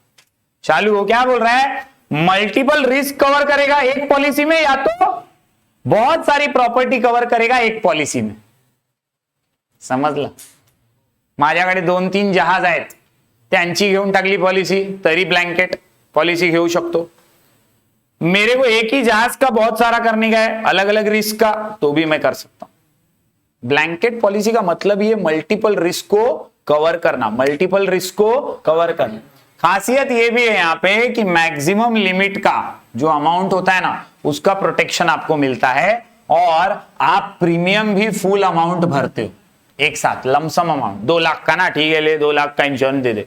चालू हो, क्या बोल रहा है? मल्टीपल रिस्क कवर करेगा एक पॉलिसी में, या तो बहुत सारी प्रॉपर्टी कवर करेगा एक पॉलिसी में। समजलं? माझ्याकडे 2-3 जहाज आहेत, त्यांची घेऊन टाकली पॉलिसी तरी ब्लैंकेट पॉलिसी घेऊ शकतो। मेरे को एक ही जहाज का बहुत सारा करने का है, अलग अलग रिस्क का, तो भी मैं कर सकता हूं। ब्लैंकेट पॉलिसी का मतलब ये मल्टीपल रिस्क को कवर करना, मल्टीपल रिस्क को कवर करना। खासियत ये भी है यहां पे कि मैक्सिमम लिमिट का जो अमाउंट होता है ना, उसका प्रोटेक्शन आपको मिलता है, और आप प्रीमियम भी फुल अमाउंट भरते हो एक साथ, लमसम अमाउंट 2 लाख का ना, ठीक है ले 2 लाख का इंश्योरेंस दे दे,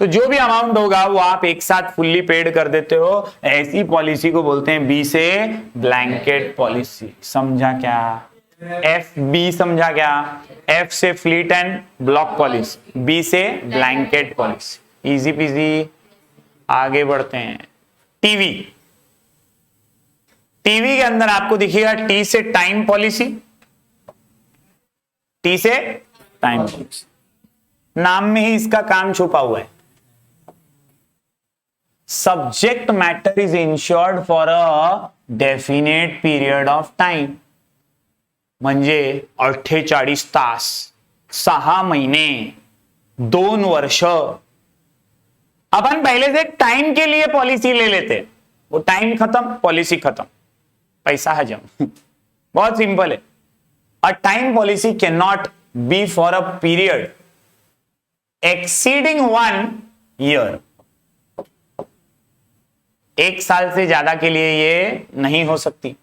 तो जो भी अमाउंट होगा वो आप एक साथ फुल्ली पेड कर देते हो। ऐसी पॉलिसी को बोलते हैं बी से ब्लैंकेट पॉलिसी। समझा क्या? एफ बी समझा क्या? एफ से fleet and block policy, B से ब्लैंकेट पॉलिसी। Easy peasy. आगे बढ़ते हैं। टीवी, टीवी के अंदर आपको दिखेगा टी से टाइम पॉलिसी, टी से टाइम पॉलिसी, नाम में ही इसका काम छुपा हुआ है। Subject matter is insured for a definite period of time, म्हणजे 48 तास, 6 महिने, 2 वर्ष। अपन पहले से टाइम के लिए पॉलिसी ले लेते, वो टाइम खत्म, पॉलिसी खत्म, पैसा हजम। बहुत सिंपल है। A time policy can not be for a period exceeding 1 year. 1 साल से ज्यादा के लिए ये नहीं हो सकती,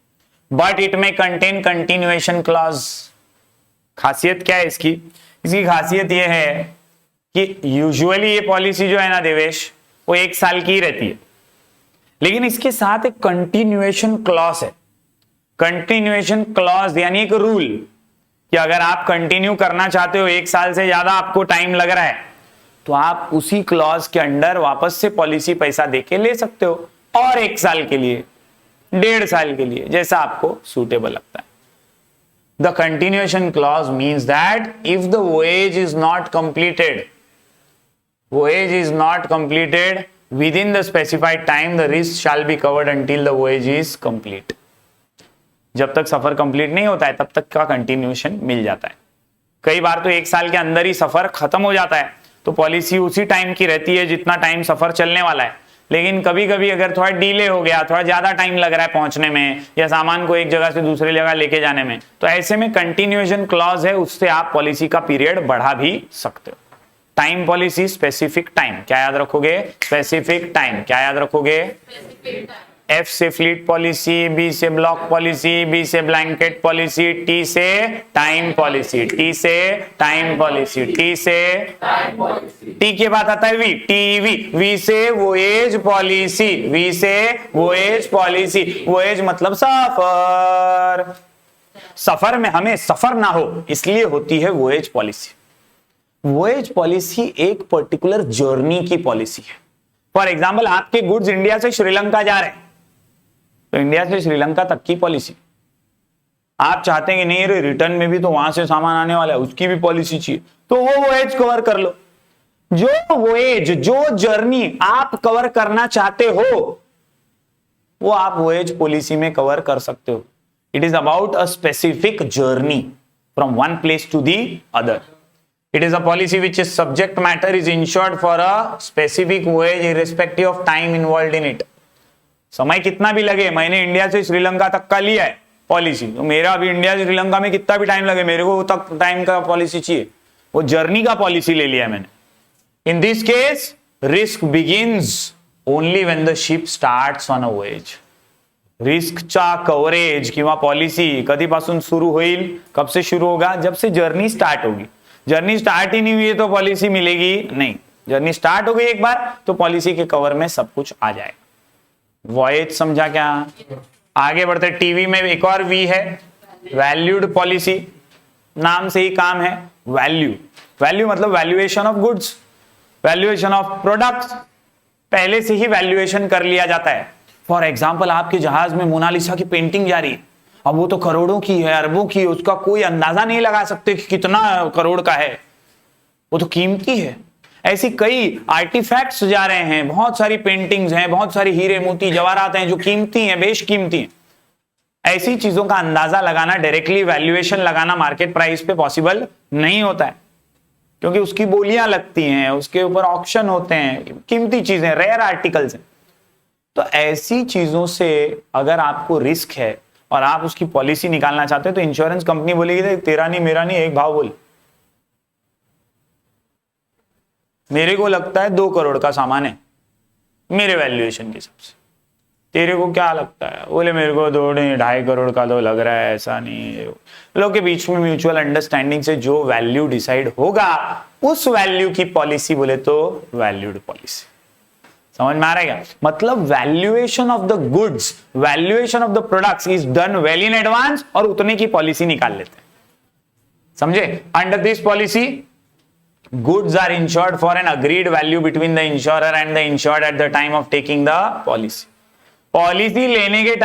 बट इट में कंटेन कंटिन्यूएशन क्लॉज। खासियत क्या है इसकी? इसकी खासियत ये है कि यूजुअली ये पॉलिसी जो है ना देवेश, वो 1 साल की ही रहती है, लेकिन इसके साथ एक कंटिन्यूएशन क्लॉज है। कंटिन्यूएशन क्लॉज यानी एक रूल कि अगर आप कंटिन्यू करना चाहते हो, 1 साल से ज्यादा आपको टाइम लग रहा है, तो आप उसी क्लॉज के अंडर वापस से पॉलिसी पैसा देके ले सकते हो, और 1 साल के लिए, 1.5 साल के लिए, जैसा आपको सूटेबल लगता है। The continuation clause means that if the voyage is not completed, voyage is not completed within the specified time, the risk shall be covered until the voyage is complete. जब तक सफर कंप्लीट नहीं होता है तब तक का कंटिन्यूएशन मिल जाता है। कई बार तो 1 साल के अंदर ही सफर खत्म हो जाता है, तो पॉलिसी उसी टाइम की रहती है जितना टाइम सफर चलने वाला है। लेकिन कभी कभी अगर थोड़ा डिले हो गया, थोड़ा ज्यादा टाइम लग रहा है पहुंचने में, या सामान को एक जगह से दूसरी जगह लेके जाने में, तो ऐसे में कंटिन्यूएशन क्लॉज है, उससे आप पॉलिसी का पीरियड बढ़ा भी सकते हो। टाइम पॉलिसी, स्पेसिफिक टाइम, क्या याद रखोगे? Specific time. क्या याद रखोगे? एफ से फ्लीट पॉलिसी, बी से ब्लॉक पॉलिसी, बी से ब्लैंकेट पॉलिसी, टी से टाइम पॉलिसी, टी से टाइम पॉलिसी, टी से टी के बाद आता है वी, टीवी, वी से वोएज पॉलिसी, वी से वोएज पॉलिसी। वोएज मतलब सफर। सफर में हमें सफर ना हो इसलिए होती है वोएज पॉलिसी। वोएज पॉलिसी एक पर्टिकुलर जर्नी की पॉलिसी है। फॉर एग्जाम्पल, आपके गुड्स इंडिया से श्रीलंका जा रहे हैं, तो इंडिया से श्रीलंका तक की पॉलिसी। आप चाहते हैं कि नहीं रे, रिटर्न में भी तो वहां से सामान आने वाला है, उसकी भी पॉलिसी चाहिए, तो वो वोएज कवर कर लो। जो वोएज, जो जर्नी आप कवर करना चाहते हो, वो आप वोएज पॉलिसी में कवर कर सकते हो। It is about a specific journey from one place to the other. It is a policy which is subject matter is insured for a specific voyage irrespective of time involved in it. समय कितना भी लगे, मैंने India से श्रीलंका तक का लिया है पॉलिसी, तो मेरा अभी इंडिया से श्रीलंका में कितना भी टाइम लगे, मेरे को तक टाइम का पॉलिसी चाहिए, वो जर्नी का पॉलिसी ले लिया मैंने. In this case risk begins only when the ship starts on a voyage. रिस्कचा कव्हरेज किंवा पॉलिसी कधीपासून सुरू होईल, कब से शुरू होगा, जब से जर्नी स्टार्ट होगी. जर्नी स्टार्ट ही नहीं हुई है तो पॉलिसी मिलेगी नहीं. जर्नी स्टार्ट हो गई एक बार तो पॉलिसी के कवर में सब कुछ आ जाए. वॉयज समझा क्या? आगे बढ़ते. टीवी में एक और वी है, वैल्यूड पॉलिसी. नाम से ही काम है, वैल्यू. वैल्यू मतलब valuation of goods, valuation of products. पहले से ही वैल्यूएशन कर लिया जाता है. फॉर एग्जाम्पल, आपके जहाज में मोनालिसा की पेंटिंग जा रही है, अब वो तो करोड़ों की है, अरबों की, उसका कोई अंदाजा नहीं लगा सकते कि कितना करोड़ का है, वो तो कीमती है. ऐसी कई आर्टिफैक्ट्स जा रहे हैं, बहुत सारी पेंटिंग्स हैं, बहुत सारी हीरे मोती जवाहरात हैं जो कीमती हैं, बेशकीमती हैं. ऐसी चीजों का अंदाजा लगाना, डायरेक्टली वैल्यूएशन लगाना मार्केट प्राइस पे पॉसिबल नहीं होता है, क्योंकि उसकी बोलियां लगती हैं, उसके ऊपर ऑक्शन होते हैं, कीमती चीजें, रेयर आर्टिकल्स हैं. तो ऐसी चीजों से अगर आपको रिस्क है और आप उसकी पॉलिसी निकालना चाहते हो तो इंश्योरेंस कंपनी बोलेगी तेरा नहीं मेरा नहीं, एक भाव बोल. मेरे को लगता है 2 करोड़ का सामान है मेरे वैल्यूएशन के हिसाब से, तेरे को क्या लगता है? बोले मेरे को 2.5 करोड़ का तो लग रहा है, ऐसा नहीं। लोग के बीच में म्यूचुअल अंडरस्टैंडिंग से जो वैल्यू डिसाइड होगा उस वैल्यू की पॉलिसी बोले तो वैल्यूड पॉलिसी। समझ में आ रहा है क्या? मतलब valuation of the goods, valuation of the products is done well in advance और उतने की पॉलिसी निकाल लेते हैं। समझे? Under this policy goods are insured for an agreed value between the insurer and the insured at the time of taking the policy। Policy लेने के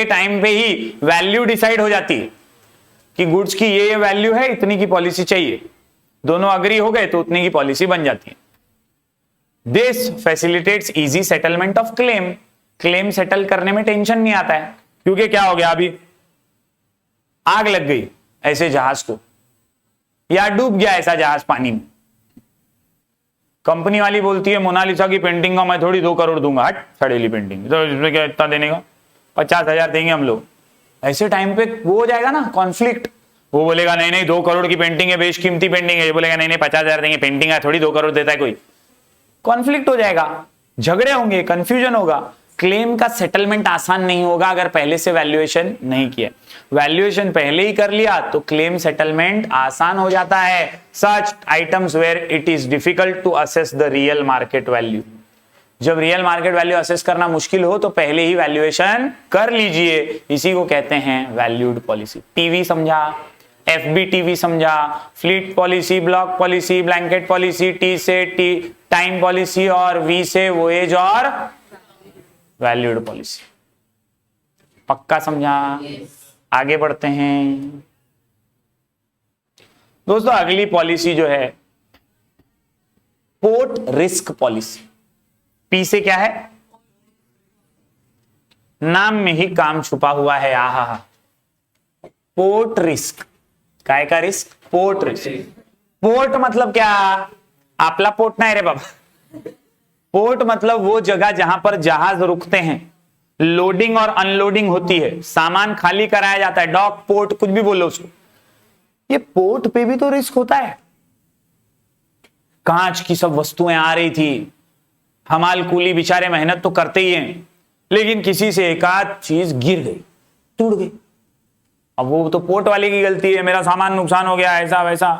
time पे ही वैल्यू डिसाइड हो जाती है कि गुड्स की ये वैल्यू है, इतनी की पॉलिसी चाहिए, दोनों अग्री हो गए तो उतनी की पॉलिसी बन जाती है। This facilitates easy settlement of claim. Claim settle करने में टेंशन नहीं आता है, क्योंकि क्या हो गया, अभी आग लग गई ऐसे जहाज को, या डूब गया ऐसा जहाज पानी में, कंपनी वाली बोलती है मोनालिसा की पेंटिंग का मैं थोड़ी 2 करोड़ दूंगा, हट सड़ेली पेंटिंग, तो इसमें क्या इतना देने का, 50,000 देंगे हम लोग। ऐसे टाइम पे वो हो जाएगा ना कॉन्फ्लिक्ट, वो बोलेगा नहीं नहीं 2 करोड़ की पेंटिंग है, बेशकीमती पेंटिंग है, ये बोलेगा नहीं नहीं 50,000 देंगे, पेंटिंग है थोड़ी 2 करोड़ देता है कोई। कॉन्फ्लिक्ट हो जाएगा, झगड़े होंगे, कंफ्यूजन होगा। क्लेम का सेटलमेंट आसान नहीं होगा अगर पहले से वैल्यूएशन नहीं किया। वैल्यूएशन पहले ही कर लिया तो क्लेम सेटलमेंट आसान हो जाता है। Such items where it is difficult to assess the real market value. जब रियल मार्केट वैल्यू असेस करना मुश्किल हो तो पहले ही वैल्यूएशन कर लीजिए, इसी को कहते हैं वैल्यूड पॉलिसी। टीवी समझा, एफबी टीवी समझा, fleet policy, block policy, blanket policy, T से टी टाइम पॉलिसी और वी से वोएज और वैल्यूड पॉलिसी। पक्का समझा? आगे बढ़ते हैं दोस्तों। अगली पॉलिसी जो है पोर्ट रिस्क पॉलिसी। पी से क्या है? नाम में ही काम छुपा हुआ है। आहा, पोर्ट रिस्क। काय का रिस्क? Port risk. पोर्ट मतलब क्या? आपला पोर्ट नाही रे बाबा। पोर्ट मतलब वो जगह जहां पर जहाज रुकते हैं, लोडिंग और अनलोडिंग होती है, सामान खाली कराया जाता है, डॉक, पोर्ट, कुछ भी बोलो उसको। ये पोर्ट पे भी तो रिस्क होता है। कांच की सब वस्तुएं आ रही थी, हमाल कूली बेचारे मेहनत तो करते ही हैं, लेकिन किसी से एक आध चीज गिर गई, टूट गई। अब वो तो पोर्ट वाले की गलती है, मेरा सामान नुकसान हो गया, ऐसा वैसा,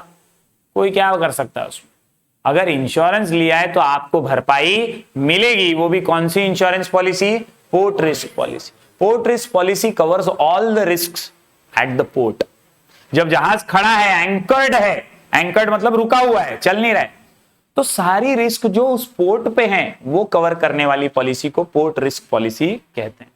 कोई क्या कर सकता है उसमें। अगर इंश्योरेंस लिया है तो आपको भरपाई मिलेगी। वो भी कौन सी insurance policy? Port risk policy. Port risk policy covers all the risks at the port. जब जहाज खड़ा है, एंकर्ड है, एंकर्ड मतलब रुका हुआ है, चल नहीं रहा है, तो सारी रिस्क जो उस पोर्ट पे हैं वो कवर करने वाली पॉलिसी को पोर्ट रिस्क पॉलिसी कहते हैं।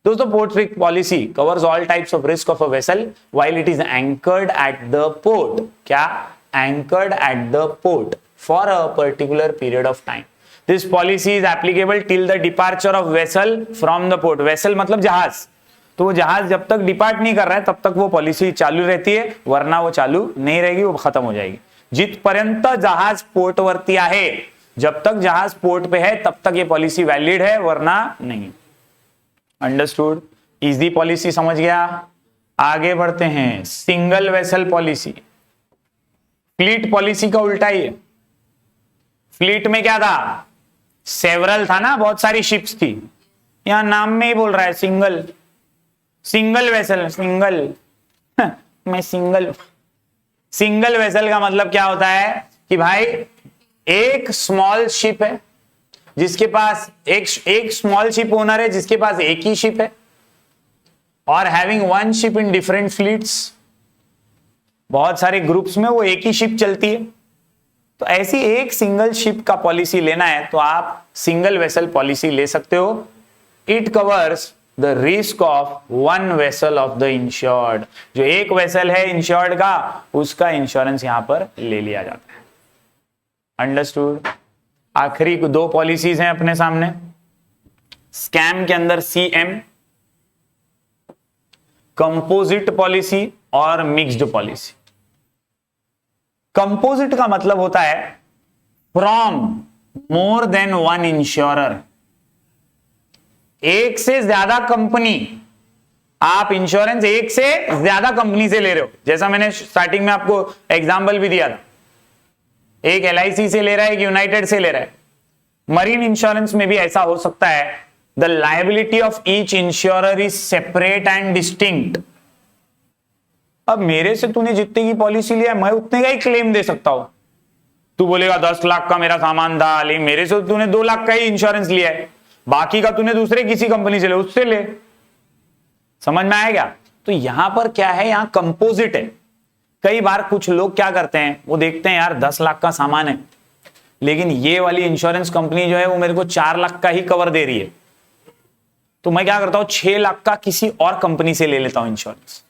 दोस्तों port risk policy covers all types of risk of a vessel while it is anchored at the port. क्या? Anchored at the port for a particular period of time. This policy is applicable till the departure of vessel from the port. Vessel मतलब जहाज, तो वो जहाज जब तक depart नहीं कर रहा है तब तक वो पॉलिसी चालू रहती है, वरना वो चालू नहीं रहेगी, वो खत्म हो जाएगी। जितपर्यंत जहाज पोर्ट वरती आहे, जब तक जहाज पोर्ट पे है तब तक ये पॉलिसी वैलिड है, वरना नहीं। अंडरस्टूड? इजी पॉलिसी समझ गया? आगे बढ़ते हैं। Single vessel policy. Fleet policy का उल्टा ही है। फ्लीट में क्या था? सेवरल था ना, बहुत सारी शिप्स थी। यहां नाम में ही बोल रहा है सिंगल। सिंगल वेसल, सिंगल मैं सिंगल। सिंगल वेसल का मतलब क्या होता है कि भाई एक स्मॉल शिप है जिसके पास एक स्मॉल शिप ओनर है जिसके पास एक ही शिप है, और having one ship in different fleets. बहुत सारे ग्रुप्स में वो एक ही शिप चलती है, तो ऐसी एक सिंगल शिप का पॉलिसी लेना है तो आप सिंगल वेसल पॉलिसी ले सकते हो। It covers the risk of one vessel of the insured. जो एक वेसल है इंश्योर्ड का, उसका इंश्योरेंस यहां पर ले लिया जाता है। अंडरस्टूड? आखिरी 2 पॉलिसीज हैं अपने सामने। स्कैम के अंदर CM, कंपोजिट पॉलिसी और मिक्स्ड पॉलिसी। कंपोजिट का मतलब होता है from more than one insurer. एक से ज्यादा कंपनी, आप इंश्योरेंस एक से ज्यादा कंपनी से ले रहे हो। जैसा मैंने स्टार्टिंग में आपको एग्जांपल भी दिया था, एक LIC से ले रहा है, एक यूनाइटेड से ले रहा है। मरीन इंश्योरेंस में भी ऐसा हो सकता है, the liability of each insurer is separate and distinct. अब मेरे से तूने जितने की पॉलिसी लिया है मैं उतने का ही क्लेम दे सकता हूं। तू बोलेगा 10 लाख का मेरा सामान था, लेकिन मेरे से तूने 2 लाख का ही इंश्योरेंस लिया है, बाकी का तूने दूसरे किसी कंपनी से ले, उससे ले। समझ में आएगा? तो यहां पर क्या है, यहां कंपोजिट है। कई बार कुछ लोग क्या करते हैं, वो देखते हैं यार 10 लाख का सामान है, लेकिन ये वाली इंश्योरेंस कंपनी जो है वो मेरे को 4 लाख का ही कवर दे रही है, तो मैं क्या करता हूं 6 लाख का किसी और कंपनी से ले लेता हूं इंश्योरेंस,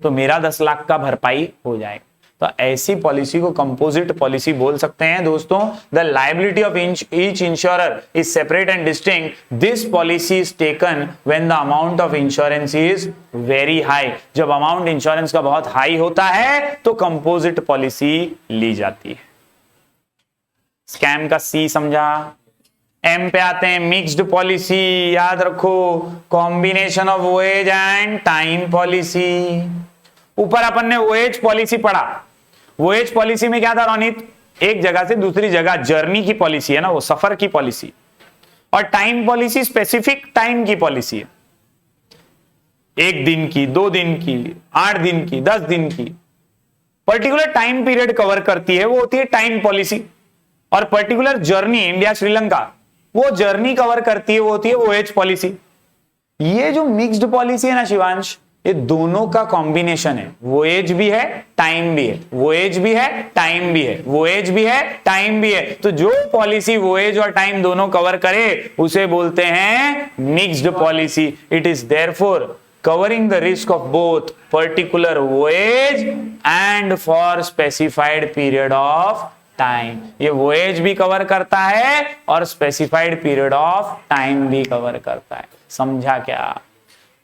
तो मेरा 10 लाख का भरपाई हो जाएगा। तो ऐसी पॉलिसी को कंपोजिट पॉलिसी बोल सकते हैं दोस्तों। The liability of each insurer is separate and distinct. This policy is taken when the amount of insurance is very high. जब अमाउंट इंश्योरेंस का बहुत हाई होता है तो कंपोजिट पॉलिसी ली जाती है। स्कैम का सी समझा। एम पे आते हैं, मिक्स्ड पॉलिसी। याद रखो, combination of voyage and time policy. ऊपर अपन ने वोएज पॉलिसी पढ़ा। वोएज पॉलिसी में क्या था रोनित, एक जगह से दूसरी जगह जर्नी की पॉलिसी है ना, वो सफर की पॉलिसी। और टाइम पॉलिसी स्पेसिफिक टाइम की पॉलिसी है, 1 दिन की, 2 दिन की, 8 दिन की, 10 दिन की, पर्टिकुलर टाइम पीरियड कवर करती है, वो होती है टाइम पॉलिसी। और पर्टिकुलर जर्नी, इंडिया श्रीलंका, वो जर्नी कवर करती है, वो होती है वोएज पॉलिसी। ये जो मिक्स्ड पॉलिसी है ना शिवांश, ये दोनों का कॉम्बिनेशन है। वोएज भी है, टाइम भी है, वोएज भी है, टाइम भी है, वोएज भी है, टाइम भी है। तो जो पॉलिसी वोएज और टाइम दोनों कवर करे उसे बोलते हैं mixed policy. It is therefore covering the risk of both particular voyage and for specified period of time. ये वोएज भी कवर करता है और स्पेसिफाइड पीरियड ऑफ टाइम भी कवर करता है। समझा क्या?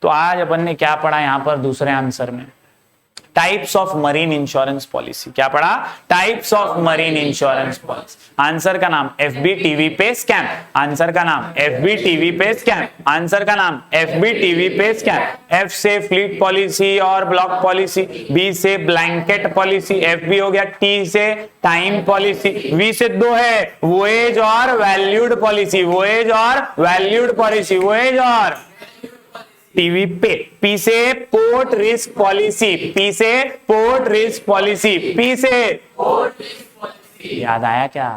तो आज अपन ने क्या पढ़ा यहां पर दूसरे आंसर में, types of marine insurance policy. क्या पढ़ा? Types of marine insurance policy. Answer का नाम FBTV पे स्कैम। आंसर का नाम FBTV पे स्कैम। आंसर का नाम FBTV पे स्कैम। F से फ्लीट पॉलिसी और ब्लॉक पॉलिसी, B से ब्लैंकेट पॉलिसी, FB हो गया, T से टाइम पॉलिसी, V से 2 है वोएज और वैल्यूड पॉलिसी। वोएज और वैल्यूड पॉलिसी, वोएज और टीवी पे। पी से पोर्ट रिस्क पॉलिसी, पी से पोर्ट रिस्क पॉलिसी, पी से पोर्ट रिस्क पॉलिसी। याद आया क्या?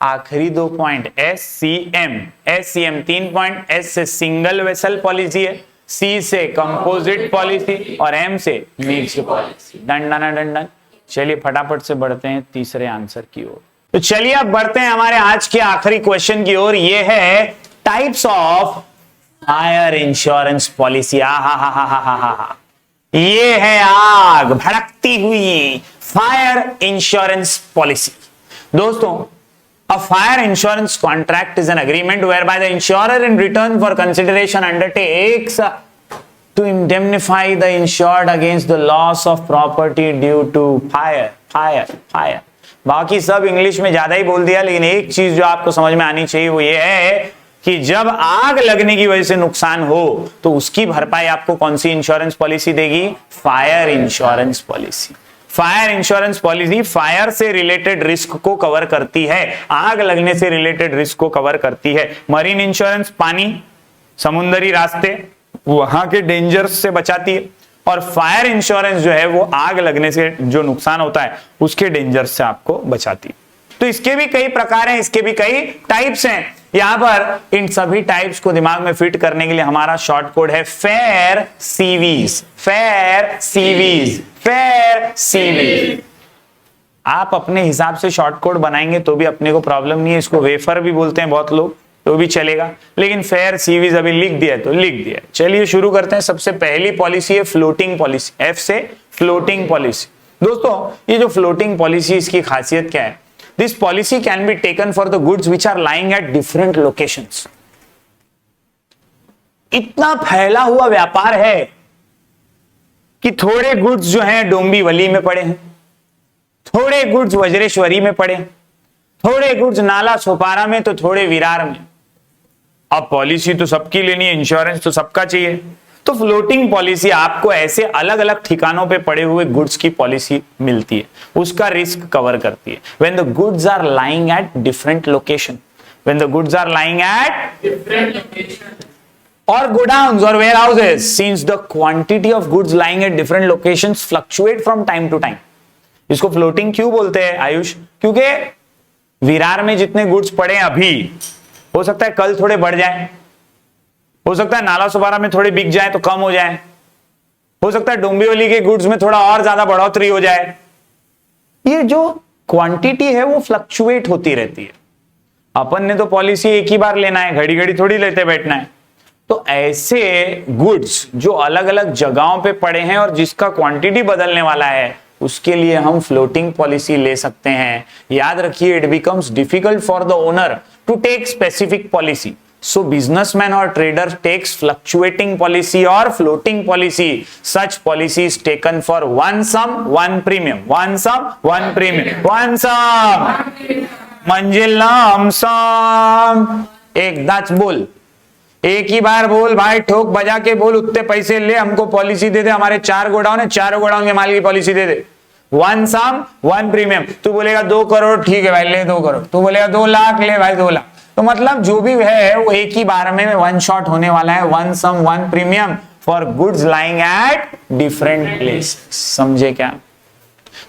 आखिरी 2 पॉइंट SCM, 3 पॉइंट। S से सिंगल वेसल पॉलिसी है, C से कंपोजिट पॉलिसी और M से mixed policy. Done done done done. चलिए फटाफट से बढ़ते हैं तीसरे आंसर की ओर। तो चलिए अब बढ़ते हैं हमारे आज के आखिरी क्वेश्चन की ओर। ये है types of fire insurance policy. ये है आग भड़कती हुई फायर इंश्योरेंस पॉलिसी। दोस्तों, a fire insurance contract is an agreement whereby the insurer in return for consideration undertakes to indemnify the insured against the loss of property due to fire। बाकी सब English में ज्यादा ही बोल दिया, लेकिन एक चीज जो आपको समझ में आनी चाहिए वो ये है कि जब आग लगने की वजह से नुकसान हो तो उसकी भरपाई आपको कौन सी इंश्योरेंस पॉलिसी देगी? Fire insurance policy. Fire insurance policy fire से रिलेटेड रिस्क को कवर करती है, आग लगने से रिलेटेड रिस्क को कवर करती है। मरीन इंश्योरेंस पानी, समुद्री रास्ते, वहां के डेंजर्स से बचाती है। और फायर इंश्योरेंस जो है वो आग लगने से जो नुकसान होता है उसके डेंजर्स से आपको बचाती है। तो इसके भी कई प्रकार हैं, इसके भी कई टाइप्स हैं। यहां पर इन सभी टाइप्स को दिमाग में फिट करने के लिए हमारा शॉर्ट कोड है fair CVs. Fair CVs, fair CVs. आप अपने हिसाब से शॉर्ट कोड बनाएंगे तो भी अपने को प्रॉब्लम नहीं है। इसको वेफर भी बोलते हैं बहुत लोग, तो भी चलेगा, लेकिन फेयर सीवीज अभी लिख दिया है तो लिख दिया। चलिए शुरू करते हैं। सबसे पहली पॉलिसी है फ्लोटिंग पॉलिसी। F से फ्लोटिंग पॉलिसी। दोस्तों, ये जो फ्लोटिंग पॉलिसी, इसकी खासियत क्या है? This policy can be taken for the goods which are lying at different locations। इतना फैला हुआ व्यापार है कि थोड़े गुड्स जो हैं डोंबिवली में पड़े हैं, थोड़े गुड्स वज्रेश्वरी में पड़े, थोड़े गुड्स नाला सोपारा में, तो थोड़े विरार में। अब पॉलिसी तो सबकी लेनी है, इंश्योरेंस तो सबका चाहिए, तो फ्लोटिंग पॉलिसी आपको ऐसे अलग अलग ठिकानों पे पड़े हुए गुड्स की पॉलिसी मिलती है, उसका रिस्क कवर करती है। When the goods are lying at different location, when the goods are lying at different location or godowns or warehouses, since the quantity of goods lying at different locations fluctuate from time to time। इसको floating क्यों बोलते हैं आयुष? क्योंकि विरार में जितने goods पड़े अभी, हो सकता है कल थोड़े बढ़ जाए, हो सकता है नाला सुबारा में थोड़े बिक जाए तो कम हो जाए, हो सकता है डोंबिवली के गुड्स में थोड़ा और ज्यादा बढ़ोतरी हो जाए। ये जो क्वांटिटी है वो फ्लक्चुएट होती रहती है। अपन ने तो पॉलिसी एक ही बार लेना है, घड़ी घड़ी थोड़ी लेते बैठना है। तो ऐसे गुड्स जो अलग अलग जगहों पे पड़े हैं और जिसका क्वांटिटी बदलने वाला है, उसके लिए हम फ्लोटिंग पॉलिसी ले सकते हैं। याद रखिए, it becomes difficult for the owner to take specific policy, so businessman or trader takes fluctuating policy or floating policy. Such policy is taken for one sum one premium, one sum one premium, one sum मंजिल नाम सम। एकदाच बोल, एक ही बार बोल भाई, ठोक बजा के बोल, उतने पैसे ले, हमको पॉलिसी दे दे, हमारे 4 गोडाउन है, 4 गोडाउन के माल की पॉलिसी दे दे। One sum one premium. तू बोलेगा 2 करोड़, ठीक है भाई ले 2 करोड़। तू बोलेगा 2 लाख, ले भाई 2 लाख। तो मतलब जो भी है वो एक ही बार में वन शॉट होने वाला है। One sum one premium for goods lying at different place. समझे क्या?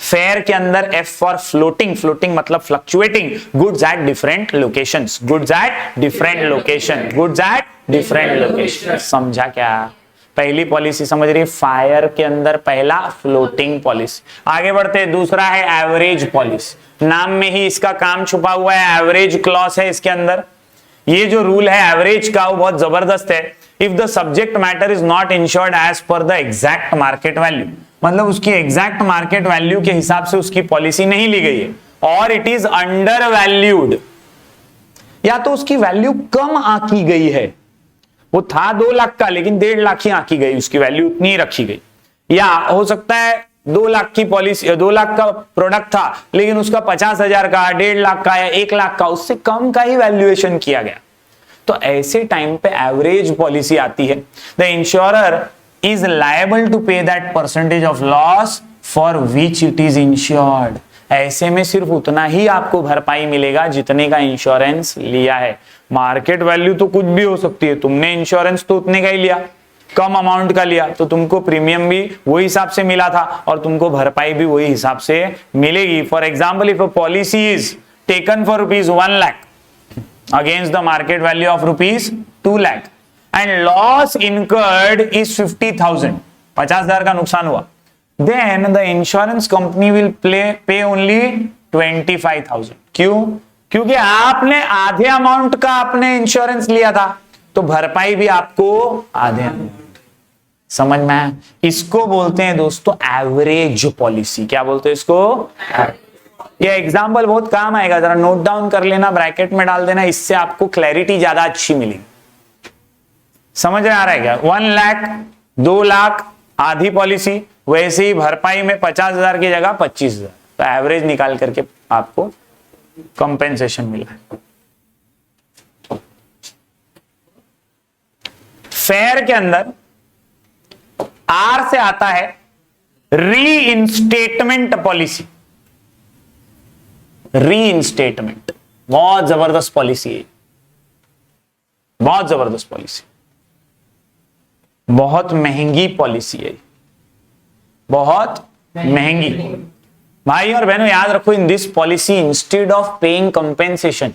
फेयर के अंदर एफ फॉर फ्लोटिंग, फ्लोटिंग मतलब fluctuating, goods at different locations, goods at different location, goods at different location. समझा क्या? पहली पॉलिसी समझ रही है, फायर के अंदर पहला फ्लोटिंग पॉलिसी। आगे बढ़ते हैं, दूसरा है एवरेज पॉलिसी। नाम में ही इसका काम छुपा हुआ है, एवरेज क्लॉज है इसके अंदर। ये जो रूल है एवरेज का वो बहुत जबरदस्त है। If the subject matter is not insured as per the exact market value, मतलब उसकी एग्जैक्ट मार्केट वैल्यू के हिसाब से उसकी पॉलिसी नहीं ली गई है, और इट इज अंडर वैल्यूड, या तो उसकी वैल्यू कम आंकी गई है, वो था 2 लाख का लेकिन 1.5 लाख ही आंकी गई, उसकी वैल्यू उतनी रखी गई। या हो सकता है 2 लाख की पॉलिसी, 2 लाख का प्रोडक्ट था लेकिन उसका 50,000 का, 1.5 लाख का या 1 लाख का, उससे कम का ही वैल्यूएशन किया गया। तो ऐसे टाइम पे एवरेज पॉलिसी आती है। The insurer is liable to pay that percentage of loss for which it is insured. ऐसे में सिर्फ उतना ही आपको भरपाई मिलेगा जितने का इंश्योरेंस लिया है। मार्केट वैल्यू तो कुछ भी हो सकती है, तुमने इंश्योरेंस तो उतने का ही लिया, कम अमाउंट का लिया, तो तुमको प्रीमियम भी वही हिसाब से मिला था और तुमको भरपाई भी वही हिसाब से मिलेगी। For example, if a policy is taken for ₹1 lakh against the market value of ₹2 lakh and loss incurred is 50,000, 50,000 का नुकसान हुआ, then the insurance company will pay only 25,000। क्यों? क्योंकि आपने आधे अमाउंट का आपने इंश्योरेंस लिया था, तो भरपाई भी आपको आधे अमाउंट। समझ में आया? इसको बोलते हैं दोस्तों एवरेज पॉलिसी। क्या बोलते हैं इसको? ये एग्जांपल बहुत काम आएगा, जरा नोट डाउन कर लेना, ब्रैकेट में डाल देना, इससे आपको क्लैरिटी ज्यादा अच्छी मिलेगी। समझ में आ रहा है क्या? 1 लाख, 2 लाख आधी पॉलिसी, वैसे ही भरपाई में 50,000 की जगह 25,000, तो एवरेज निकाल करके आपको कंपेंसेशन मिला है। फेयर के अंदर आर से आता है रीइंस्टेटमेंट पॉलिसी। रीइंस्टेटमेंट बहुत जबरदस्त पॉलिसी है, बहुत जबरदस्त पॉलिसी, बहुत महंगी पॉलिसी है, बहुत महंगी। भाई और बहनों याद रखो, in this policy instead of paying compensation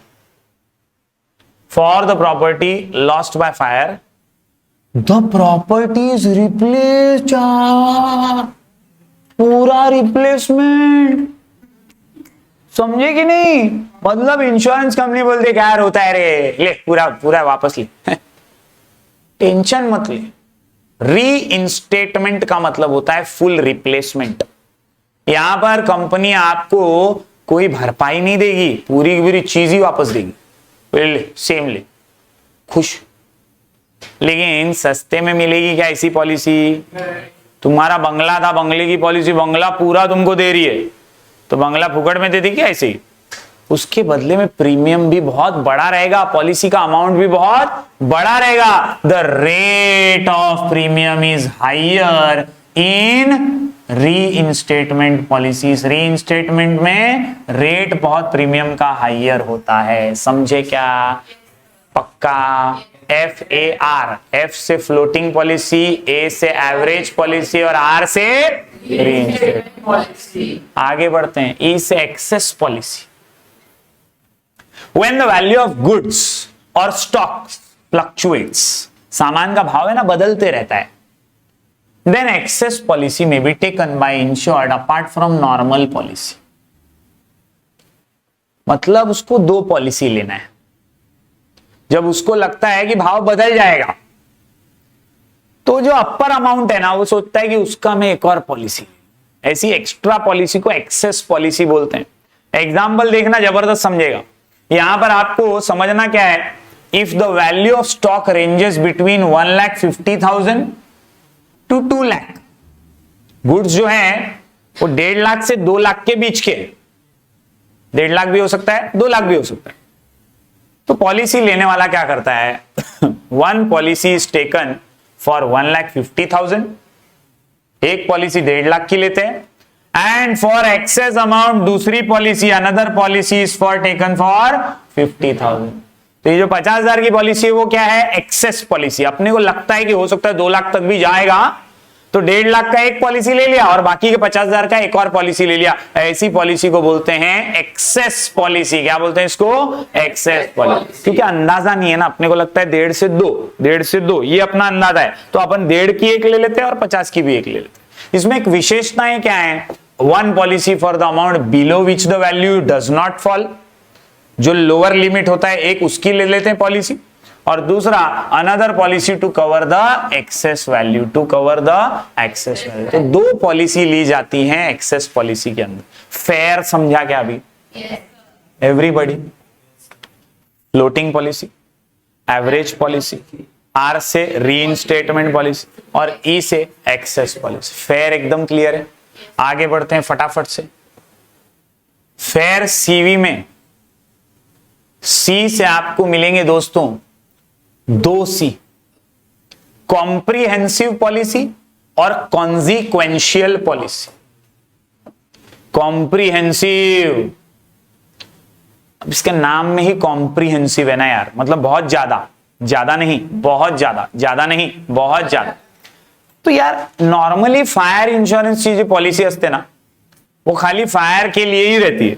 for the property lost by fire, the property is replaced. पूरा रिप्लेसमेंट, समझे कि नहीं? मतलब इंश्योरेंस कंपनी बोलते क्या होता है रे, ले पूरा पूरा वापस ले टेंशन मत ले। रीइंस्टेटमेंट का मतलब होता है फुल रिप्लेसमेंट। यहां पर कंपनी आपको कोई भरपाई नहीं देगी, पूरी की पूरी चीज ही वापस देगी, ले सेम ले, खुश। लेकिन सस्ते में मिलेगी क्या ऐसी पॉलिसी? तुम्हारा बंगला था, बंगले की पॉलिसी, बंगला पूरा तुमको दे रही है, तो बंगला फुकट में दे दी क्या ऐसे ही? उसके बदले में प्रीमियम भी बहुत बड़ा रहेगा, पॉलिसी का अमाउंट भी बहुत बड़ा रहेगा। The rate of premium is higher in reinstatement policies. Reinstatement में रेट बहुत प्रीमियम का हायर होता है, समझे क्या? पक्का। FAR, F से फ्लोटिंग पॉलिसी, A से एवरेज पॉलिसी और R से रीइंस्टेटमेंट पॉलिसी। आगे बढ़ते हैं, E से excess policy. When the value of goods or stocks fluctuates, सामान का भाव है ना बदलते रहता है, then excess policy may be taken by insured apart from normal policy। मतलब उसको दो पॉलिसी लेना है। जब उसको लगता है कि भाव बदल जाएगा तो जो अपर अमाउंट है ना वो सोचता है कि उसका मैं एक और पॉलिसी, ऐसी एक्स्ट्रा पॉलिसी को एक्सेस पॉलिसी बोलते हैं। एग्जाम्पल देखना, जबरदस्त समझेगा। यहां पर आपको समझना क्या है, if the value of stock ranges between 1,50,000 to 2 lakh, goods जो है वो 1.5 लाख से 2 लाख के बीच के, 1.5 लाख भी हो सकता है, 2 लाख भी हो सकता है। तो पॉलिसी लेने वाला क्या करता है, one policy is taken for 1,50,000, एक पॉलिसी 1.5 लाख की लेते हैं, एंड फॉर एक्सेस अमाउंट दूसरी policy, another policy is for taken for 50,000। तो ये जो 50,000 की पॉलिसी है वो क्या है, एक्सेस पॉलिसी। अपने को लगता है कि हो सकता है 2 लाख तक भी जाएगा, तो 1.5 लाख का एक पॉलिसी ले लिया और बाकी के 50,000 का एक और पॉलिसी ले लिया। ऐसी पॉलिसी को बोलते हैं एक्सेस पॉलिसी। क्या बोलते हैं इसको, एक्सेस पॉलिसी। क्योंकि अंदाजा नहीं है ना, अपने को लगता है 1.5 से 2, 1.5 से 2 ये अपना अंदाजा है, तो अपन 1.5 की एक ले लेते हैं और 50 की भी एक ले लेते हैं। इसमें एक विशेषताएं क्या है, one policy for the amount below which the value does not fall, जो लोअर लिमिट होता है एक उसकी ले लेते हैं पॉलिसी, और दूसरा another policy to cover the excess value, to cover the excess value. तो 2 पॉलिसी ली जाती हैं एक्सेस पॉलिसी के अंदर। फेयर समझा क्या अभी? Everybody. Floating policy, average policy, R से रीइंस्टेटमेंट पॉलिसी और ई से एक्सेस पॉलिसी। फेयर एकदम क्लियर है। आगे बढ़ते हैं फटाफट से। फेयर सीवी में सी से आपको मिलेंगे दोस्तों 2C, कॉम्प्रिहेंसिव पॉलिसी और कॉन्सिक्वेंशियल पॉलिसी। कॉम्प्रिहेंसिव, अब इसके नाम में ही कॉम्प्रिहेंसिव है ना यार, मतलब बहुत ज्यादा, ज्यादा नहीं बहुत ज्यादा, ज्यादा नहीं बहुत ज्यादा। तो यार नॉर्मली फायर इंश्योरेंस की जो पॉलिसी असते ना वो खाली फायर के लिए ही रहती है,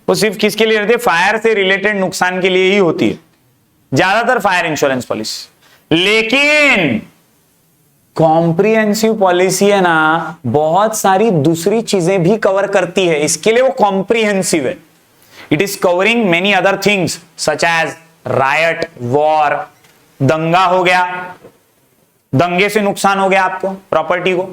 वो सिर्फ किसके लिए रहती है, फायर से रिलेटेड नुकसान के लिए ही होती है ज्यादातर फायर इंश्योरेंस पॉलिसी। लेकिन कॉम्प्रिहेंसिव पॉलिसी है ना बहुत सारी दूसरी चीजें भी कवर करती है, इसके लिए वो कॉम्प्रिहेंसिव है। It is covering many other things such as riot, war, दंगा हो गया, दंगे से नुकसान हो गया आपको प्रॉपर्टी को,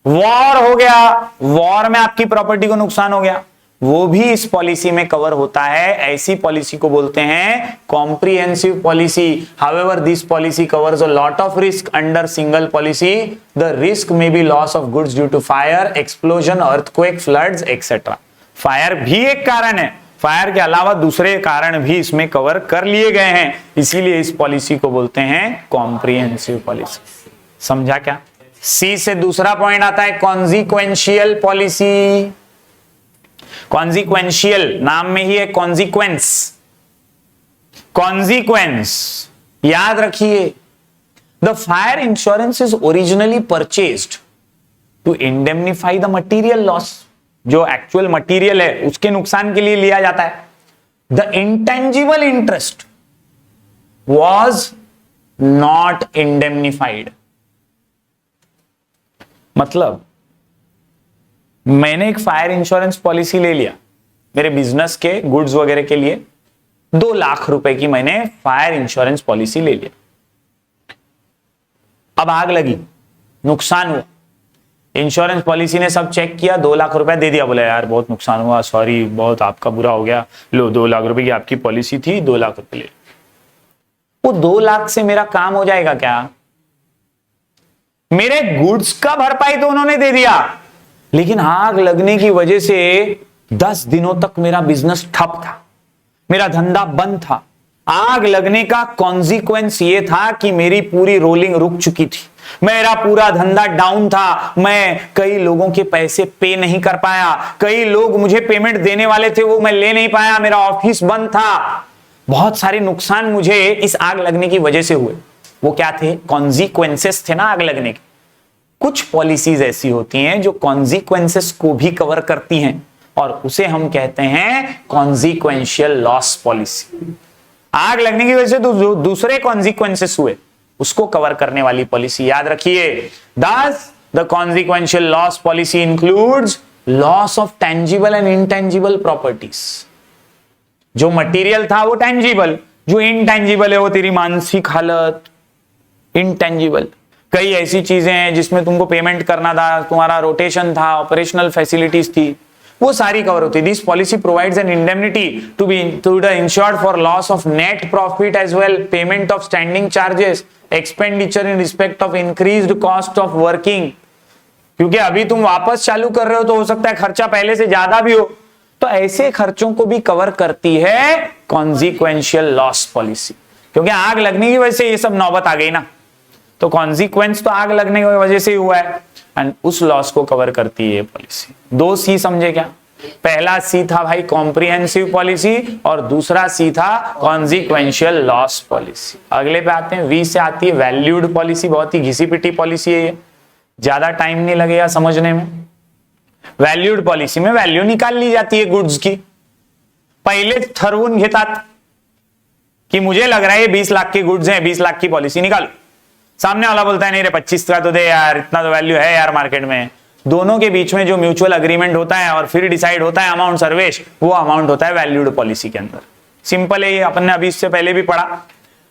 वॉर हो गया, वॉर में आपकी प्रॉपर्टी को नुकसान हो गया, वो भी इस पॉलिसी में कवर होता है। ऐसी पॉलिसी को बोलते हैं comprehensive policy. However this policy covers a lot of risk under single policy. The risk may be loss of goods due to fire, explosion, earthquake, floods etcetera. Fire भी एक कारण है, फायर के अलावा दूसरे कारण भी इसमें कवर कर लिए गए हैं, इसीलिए इस पॉलिसी को बोलते हैं कॉम्प्रिहेंसिव पॉलिसी। समझा क्या? सी से दूसरा पॉइंट आता है कॉन्सिक्वेंशियल पॉलिसी। कॉन्सिक्वेंशियल नाम में ही है कॉन्सिक्वेंस। कॉन्सिक्वेंस याद रखिए, the fire insurance is originally purchased to indemnify the material loss, जो एक्चुअल मटीरियल है उसके नुकसान के लिए लिया जाता है। The intangible interest was not indemnified. मतलब मैंने एक फायर इंश्योरेंस पॉलिसी ले लिया मेरे बिजनेस के गुड्स वगैरह के लिए, 2 लाख रुपए की मैंने फायर इंश्योरेंस पॉलिसी ले लिया। अब आग लगी, नुकसान हुआ, इंश्योरेंस पॉलिसी ने सब चेक किया, 2 लाख रुपए दे दिया, बोला यार बहुत नुकसान हुआ, सॉरी बहुत आपका बुरा हो गया, लो 2 लाख रुपए की आपकी पॉलिसी थी, 2 लाख रुपए ले। वो 2 लाख से मेरा काम हो जाएगा क्या? मेरे गुड्स का भरपाई तो उन्होंने दे दिया, लेकिन आग लगने की वजह से 10 दिनों तक मेरा बिजनेस ठप था, मेरा धंधा बंद था। आग लगने का कॉन्सिक्वेंस ये था कि मेरी पूरी रोलिंग रुक चुकी थी, मेरा पूरा धंधा डाउन था, मैं कई लोगों के पैसे पे नहीं कर पाया, कई लोग मुझे पेमेंट देने वाले थे वो मैं ले नहीं पाया, मेरा ऑफिस बंद था। बहुत सारे नुकसान मुझे इस आग लगने की वजह से हुए। वो क्या थे? कॉन्सिक्वेंसेस थे ना आग लगने के। कुछ पॉलिसीज ऐसी होती हैं जो कॉन्सिक्वेंसेस को भी कवर करती हैं और उसे हम कहते हैं कॉन्सिक्वेंशियल लॉस पॉलिसी। आग लगने की वजह से तो दूसरे कॉन्सिक्वेंसेस हुए, उसको कवर करने वाली पॉलिसी याद रखिए। दस the consequential loss policy includes loss of tangible and intangible properties. जो मटेरियल था वो टेंजिबल, जो इनटेंजिबल है वो तेरी मानसिक हालत। इनटेंजिबल कई ऐसी चीजें हैं जिसमें तुमको पेमेंट करना था, तुम्हारा रोटेशन था, ऑपरेशनल फैसिलिटीज थी, वो सारी कवर होती है। This policy provides an indemnity to the insured for loss of net profit as well, payment of standing charges, expenditure in respect of increased cost of working. क्योंकि अभी तुम वापस चालू कर रहे हो तो हो सकता है खर्चा पहले से ज्यादा भी हो, तो ऐसे खर्चों को भी कवर करती है कॉन्सिक्वेंशियल लॉस पॉलिसी। क्योंकि आग लगने की वजह से ये सब नौबत आ गई ना, तो कॉन्सिक्वेंस तो आग लगने की वजह से ही हुआ है एंड उस लॉस को कवर करती है ये पॉलिसी। 2 सी समझे क्या? पहला सी था भाई कॉम्प्रिहेंसिव पॉलिसी और दूसरा सी था कॉन्सिक्वेंशियल लॉस पॉलिसी। अगले पे आते हैं, वी से आती है वैल्यूड पॉलिसी। बहुत ही घिसी पिटी पॉलिसी है ये, ज्यादा टाइम नहीं लगेगा समझने में। वैल्यूड पॉलिसी में वैल्यू निकाल ली जाती है गुड्स की। पहले ठरवून घेतात कि मुझे लग रहा है ये 20 लाख के गुड्स हैं, 20 लाख की पॉलिसी निकालो। सामने वाला बोलता है नहीं रे 25 का तो दे यार, इतना तो वैल्यू है यार मार्केट में। दोनों के बीच में जो म्यूचुअल अग्रीमेंट होता है और फिर डिसाइड होता है अमाउंट सर्वेश, वो अमाउंट होता है वैल्यूड पॉलिसी के अंदर। सिंपल है ये, अपन ने अभी इससे पहले भी पढ़ा।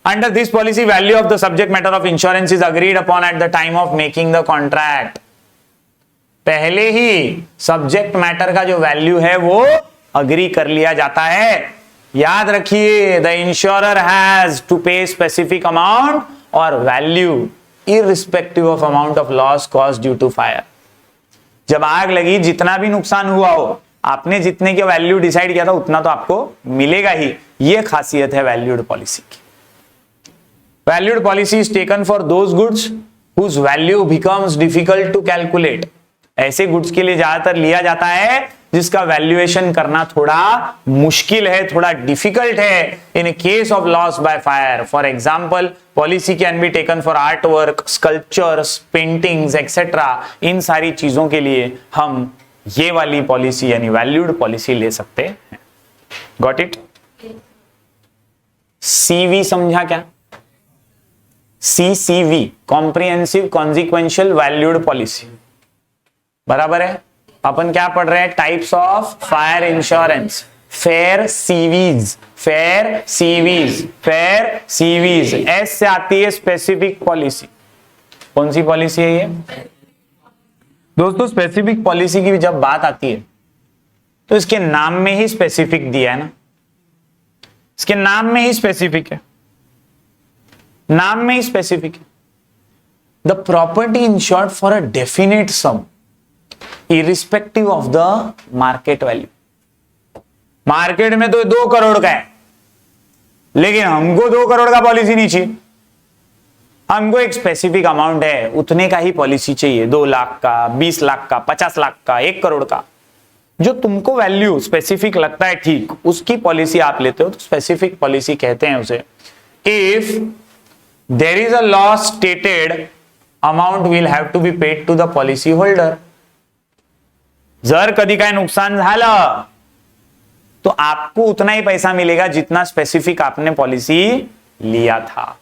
Under this policy value of the subject matter of insurance is agreed upon at the time of making the contract. पहले ही सब्जेक्ट मैटर का जो वैल्यू है वो अग्री कर लिया जाता है। याद रखिए, the insurer has to pay specific amount or value irrespective of amount of loss cause due to fire. जब आग लगी, जितना भी नुकसान हुआ हो, आपने जितने की वैल्यू डिसाइड किया था उतना तो आपको मिलेगा ही। ये खासियत है वैल्यूड पॉलिसी की। Valued policy is taken for those goods whose value becomes difficult to calculate. ऐसे गुड्स के लिए ज्यादातर लिया जाता है जिसका वैल्यूएशन करना थोड़ा मुश्किल है, थोड़ा डिफिकल्ट है। In case of loss by fire, for example, policy can be taken for art work, sculptures, paintings etcetera. इन सारी चीजों के लिए हम ये वाली पॉलिसी यानी वैल्यूड पॉलिसी ले सकते हैं। Got it? सीवी समझा क्या? CCV comprehensive consequential valued policy बराबर है। अपन क्या पढ़ रहे हैं? Types of fire insurance. Fair CVs, fair CVs, fair CVs. S से आती है स्पेसिफिक पॉलिसी। कौन सी पॉलिसी है ये दोस्तों? स्पेसिफिक पॉलिसी की जब बात आती है तो इसके नाम में ही स्पेसिफिक दिया है ना, इसके नाम में ही स्पेसिफिक है, नाम में ही स्पेसिफिक है। The property insured for a definite sum irrespective of the market value. Market में तो 2 करोड़ का है, लेकिन हमको 2 करोड़ का पॉलिसी नहीं चाहिए। हमको एक स्पेसिफिक अमाउंट है, उतने का ही पॉलिसी चाहिए। 2 लाख का, 20 लाख का, 50 लाख का, 1 करोड़ का। जो तुमको वैल्यू स्पेसिफिक लगता है ठीक, उसकी पॉलिसी आप लेते हो तो स्पेसिफिक पॉलिसी कहते हैं उसे। If there is a loss stated, amount will have to be paid to the policy holder. जर कधी काय नुकसान झालं तो आपको उतना ही पैसा मिलेगा जितना स्पेसिफिक आपने पॉलिसी लिया था।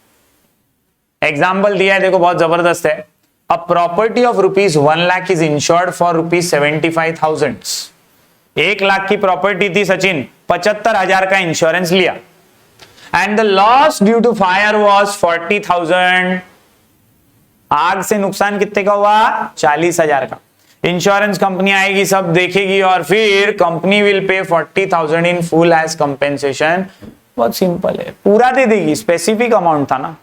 एग्जाम्पल दिया है, देखो बहुत जबरदस्त है। A property of ₹1 lakh is insured for ₹75,000। 1 lakh की प्रॉपर्टी थी सचिन, 75,000 का इंश्योरेंस लिया and the loss due to fire was 40,000। आग से नुकसान कितने का हुआ? 40,000 का। इंश्योरेंस कंपनी आएगी, सब देखेगी और फिर company will pay 40,000 in full as compensation. बहुत सिंपल है, पूरा दे देगी। स्पेसिफिक अमाउंट था ना,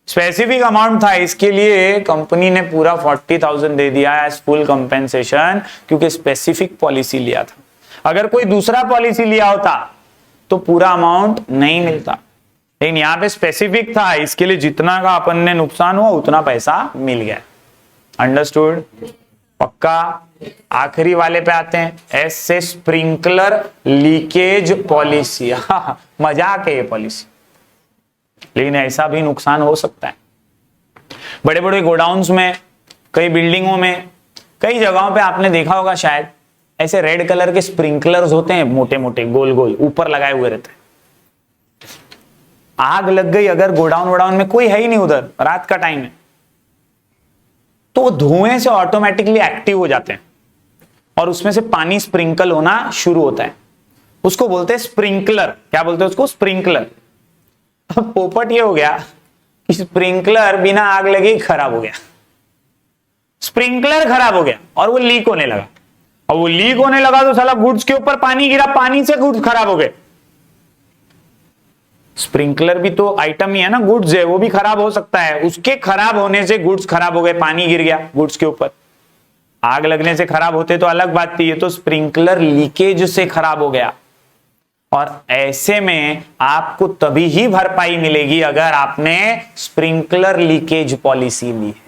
स्पेसिफिक अमाउंट था, इसके लिए कंपनी ने पूरा 40,000 दे दिया एज फुल कंपेंसेशन, क्योंकि स्पेसिफिक पॉलिसी लिया था। अगर कोई दूसरा पॉलिसी लिया होता तो पूरा अमाउंट नहीं मिलता, लेकिन यहां पे स्पेसिफिक था, इसके लिए जितना का अपन ने नुकसान हुआ उतना पैसा मिल गया। अंडरस्टूड? पक्का? आखिरी वाले पे आते हैं, एस से स्प्रिंकलर लीकेज पॉलिसी। मजाक है ये पॉलिसी, लेकिन ऐसा भी नुकसान हो सकता है। बड़े बड़े गोडाउन्स में, कई बिल्डिंगों में, कई जगहों पे आपने देखा होगा शायद, ऐसे रेड कलर के स्प्रिंकलर्स होते हैं, मोटे मोटे गोल गोल ऊपर लगाए हुए रहते हैं। आग लग गई अगर गोडाउन वोडाउन में, कोई है ही नहीं उधर, रात का टाइम है, तो वो धुएं से ऑटोमेटिकली एक्टिव हो जाते हैं और उसमें से पानी स्प्रिंकल होना शुरू होता है। उसको बोलते हैं स्प्रिंकलर। क्या बोलते हैं उसको? स्प्रिंकलर। अब पोपट ये हो गया कि स्प्रिंकलर बिना आग लगे खराब हो गया, स्प्रिंकलर खराब हो गया और वो लीक होने लगा। और वो लीक होने लगा तो साला गुड्स के ऊपर पानी गिरा, पानी से गुड्स खराब हो गए। स्प्रिंकलर भी तो आइटम ही है ना, गुड्स है, वो भी खराब हो सकता है। उसके खराब होने से गुड्स खराब हो गए, पानी गिर गया गुड्स के ऊपर। आग लगने से खराब होते तो अलग बात थी, ये तो स्प्रिंकलर लीकेज से खराब हो गया। और ऐसे में आपको तभी ही भरपाई मिलेगी अगर आपने स्प्रिंकलर लीकेज पॉलिसी ली है।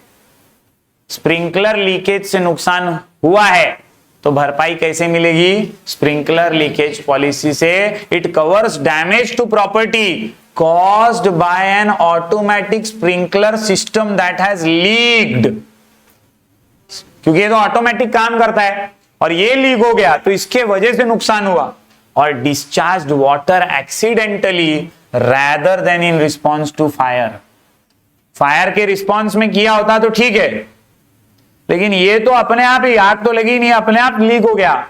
स्प्रिंकलर लीकेज से नुकसान हुआ है तो भरपाई कैसे मिलेगी? स्प्रिंकलर लीकेज पॉलिसी से it covers damage to property caused by an automatic sprinkler system that has leaked. क्योंकि ये तो ऑटोमेटिक काम करता है और ये लीक हो गया तो इसके वजह से नुकसान हुआ। और discharged water accidentally rather than in response to fire. Fire के रिस्पॉन्स में किया होता तो ठीक है, लेकिन ये तो अपने आप ही, आग तो लगी नहीं, अपने आप लीक हो गया।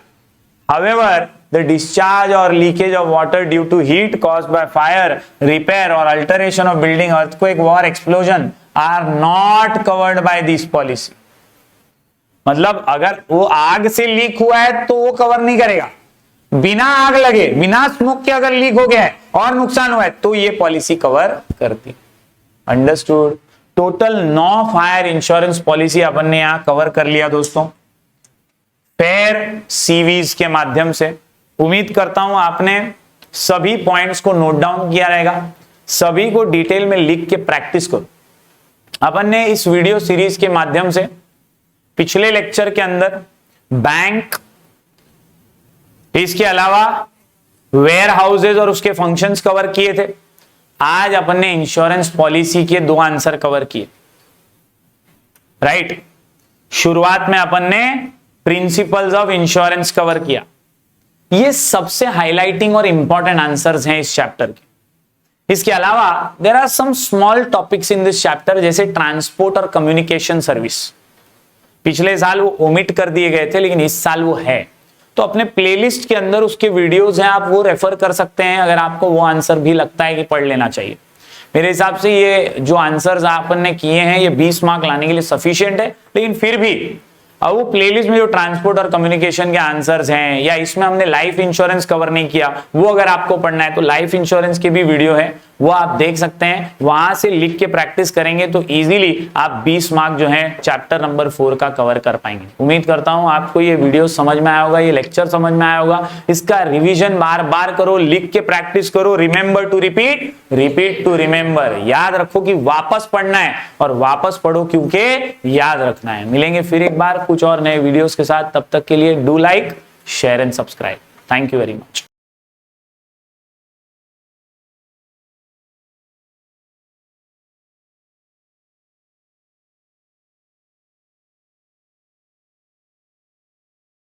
However, the discharge or leakage of water due to heat caused by fire, repair or alteration of building, earthquake, war, explosion are not covered by this policy. मतलब अगर वो आग से लीक हुआ है तो वो कवर नहीं करेगा। बिना आग लगे, बिना स्मोक के अगर लीक हो गया है और नुकसान हुआ है तो ये पॉलिसी कवर करती। Understood? Total 9 fire insurance policy अपन ने यहां कवर कर लिया दोस्तों, फेयर सीवीज के माध्यम से। उम्मीद करता हूं आपने सभी पॉइंट्स को नोट डाउन किया रहेगा, सभी को डिटेल में लिख के प्रैक्टिस करो। अपन ने इस वीडियो सीरीज के माध्यम से पिछले लेक्चर के अंदर बैंक, इसके अलावा वेयर हाउसेज और उसके फंक्शंस कवर किए थे। आज अपन ने इंश्योरेंस पॉलिसी के 2 आंसर कवर किए, राइट। शुरुआत में अपन ने प्रिंसिपल्स ऑफ इंश्योरेंस कवर किया। ये सबसे हाईलाइटिंग और इंपॉर्टेंट आंसर्स हैं इस चैप्टर के। इसके अलावा there are some small topics in this chapter, जैसे ट्रांसपोर्ट और कम्युनिकेशन सर्विस। पिछले साल वो ओमिट कर दिए गए थे, लेकिन इस साल वो है, तो अपने प्लेलिस्ट के अंदर उसके वीडियोस हैं, आप वो रेफर कर सकते हैं अगर आपको वो आंसर भी लगता है कि पढ़ लेना चाहिए। मेरे हिसाब से ये जो आंसर्स आपन ने किए हैं ये 20 मार्क लाने के लिए सफिशिएंट है, लेकिन फिर भी अब वो प्लेलिस्ट में जो ट्रांसपोर्ट और कम्युनिकेशन के आंसर्स हैं, या इसमें हमने लाइफ इंश्योरेंस कवर नहीं किया, वो अगर आपको पढ़ना है तो लाइफ इंश्योरेंस की भी वीडियो है, वो आप देख सकते हैं। वहां से लिख के प्रैक्टिस करेंगे तो इजीली आप 20 मार्क जो है चैप्टर नंबर 4 का कवर कर पाएंगे। उम्मीद करता हूं आपको ये वीडियो समझ में आया होगा, ये लेक्चर समझ में आया होगा। इसका रिवीजन बार बार करो, लिख के प्रैक्टिस करो। Remember to repeat, repeat to remember. याद रखो कि वापस पढ़ना है और वापस पढ़ो क्योंकि याद रखना है। मिलेंगे फिर एक बार कुछ और नए वीडियोस के साथ, तब तक के लिए do like, share and subscribe. Thank you very much.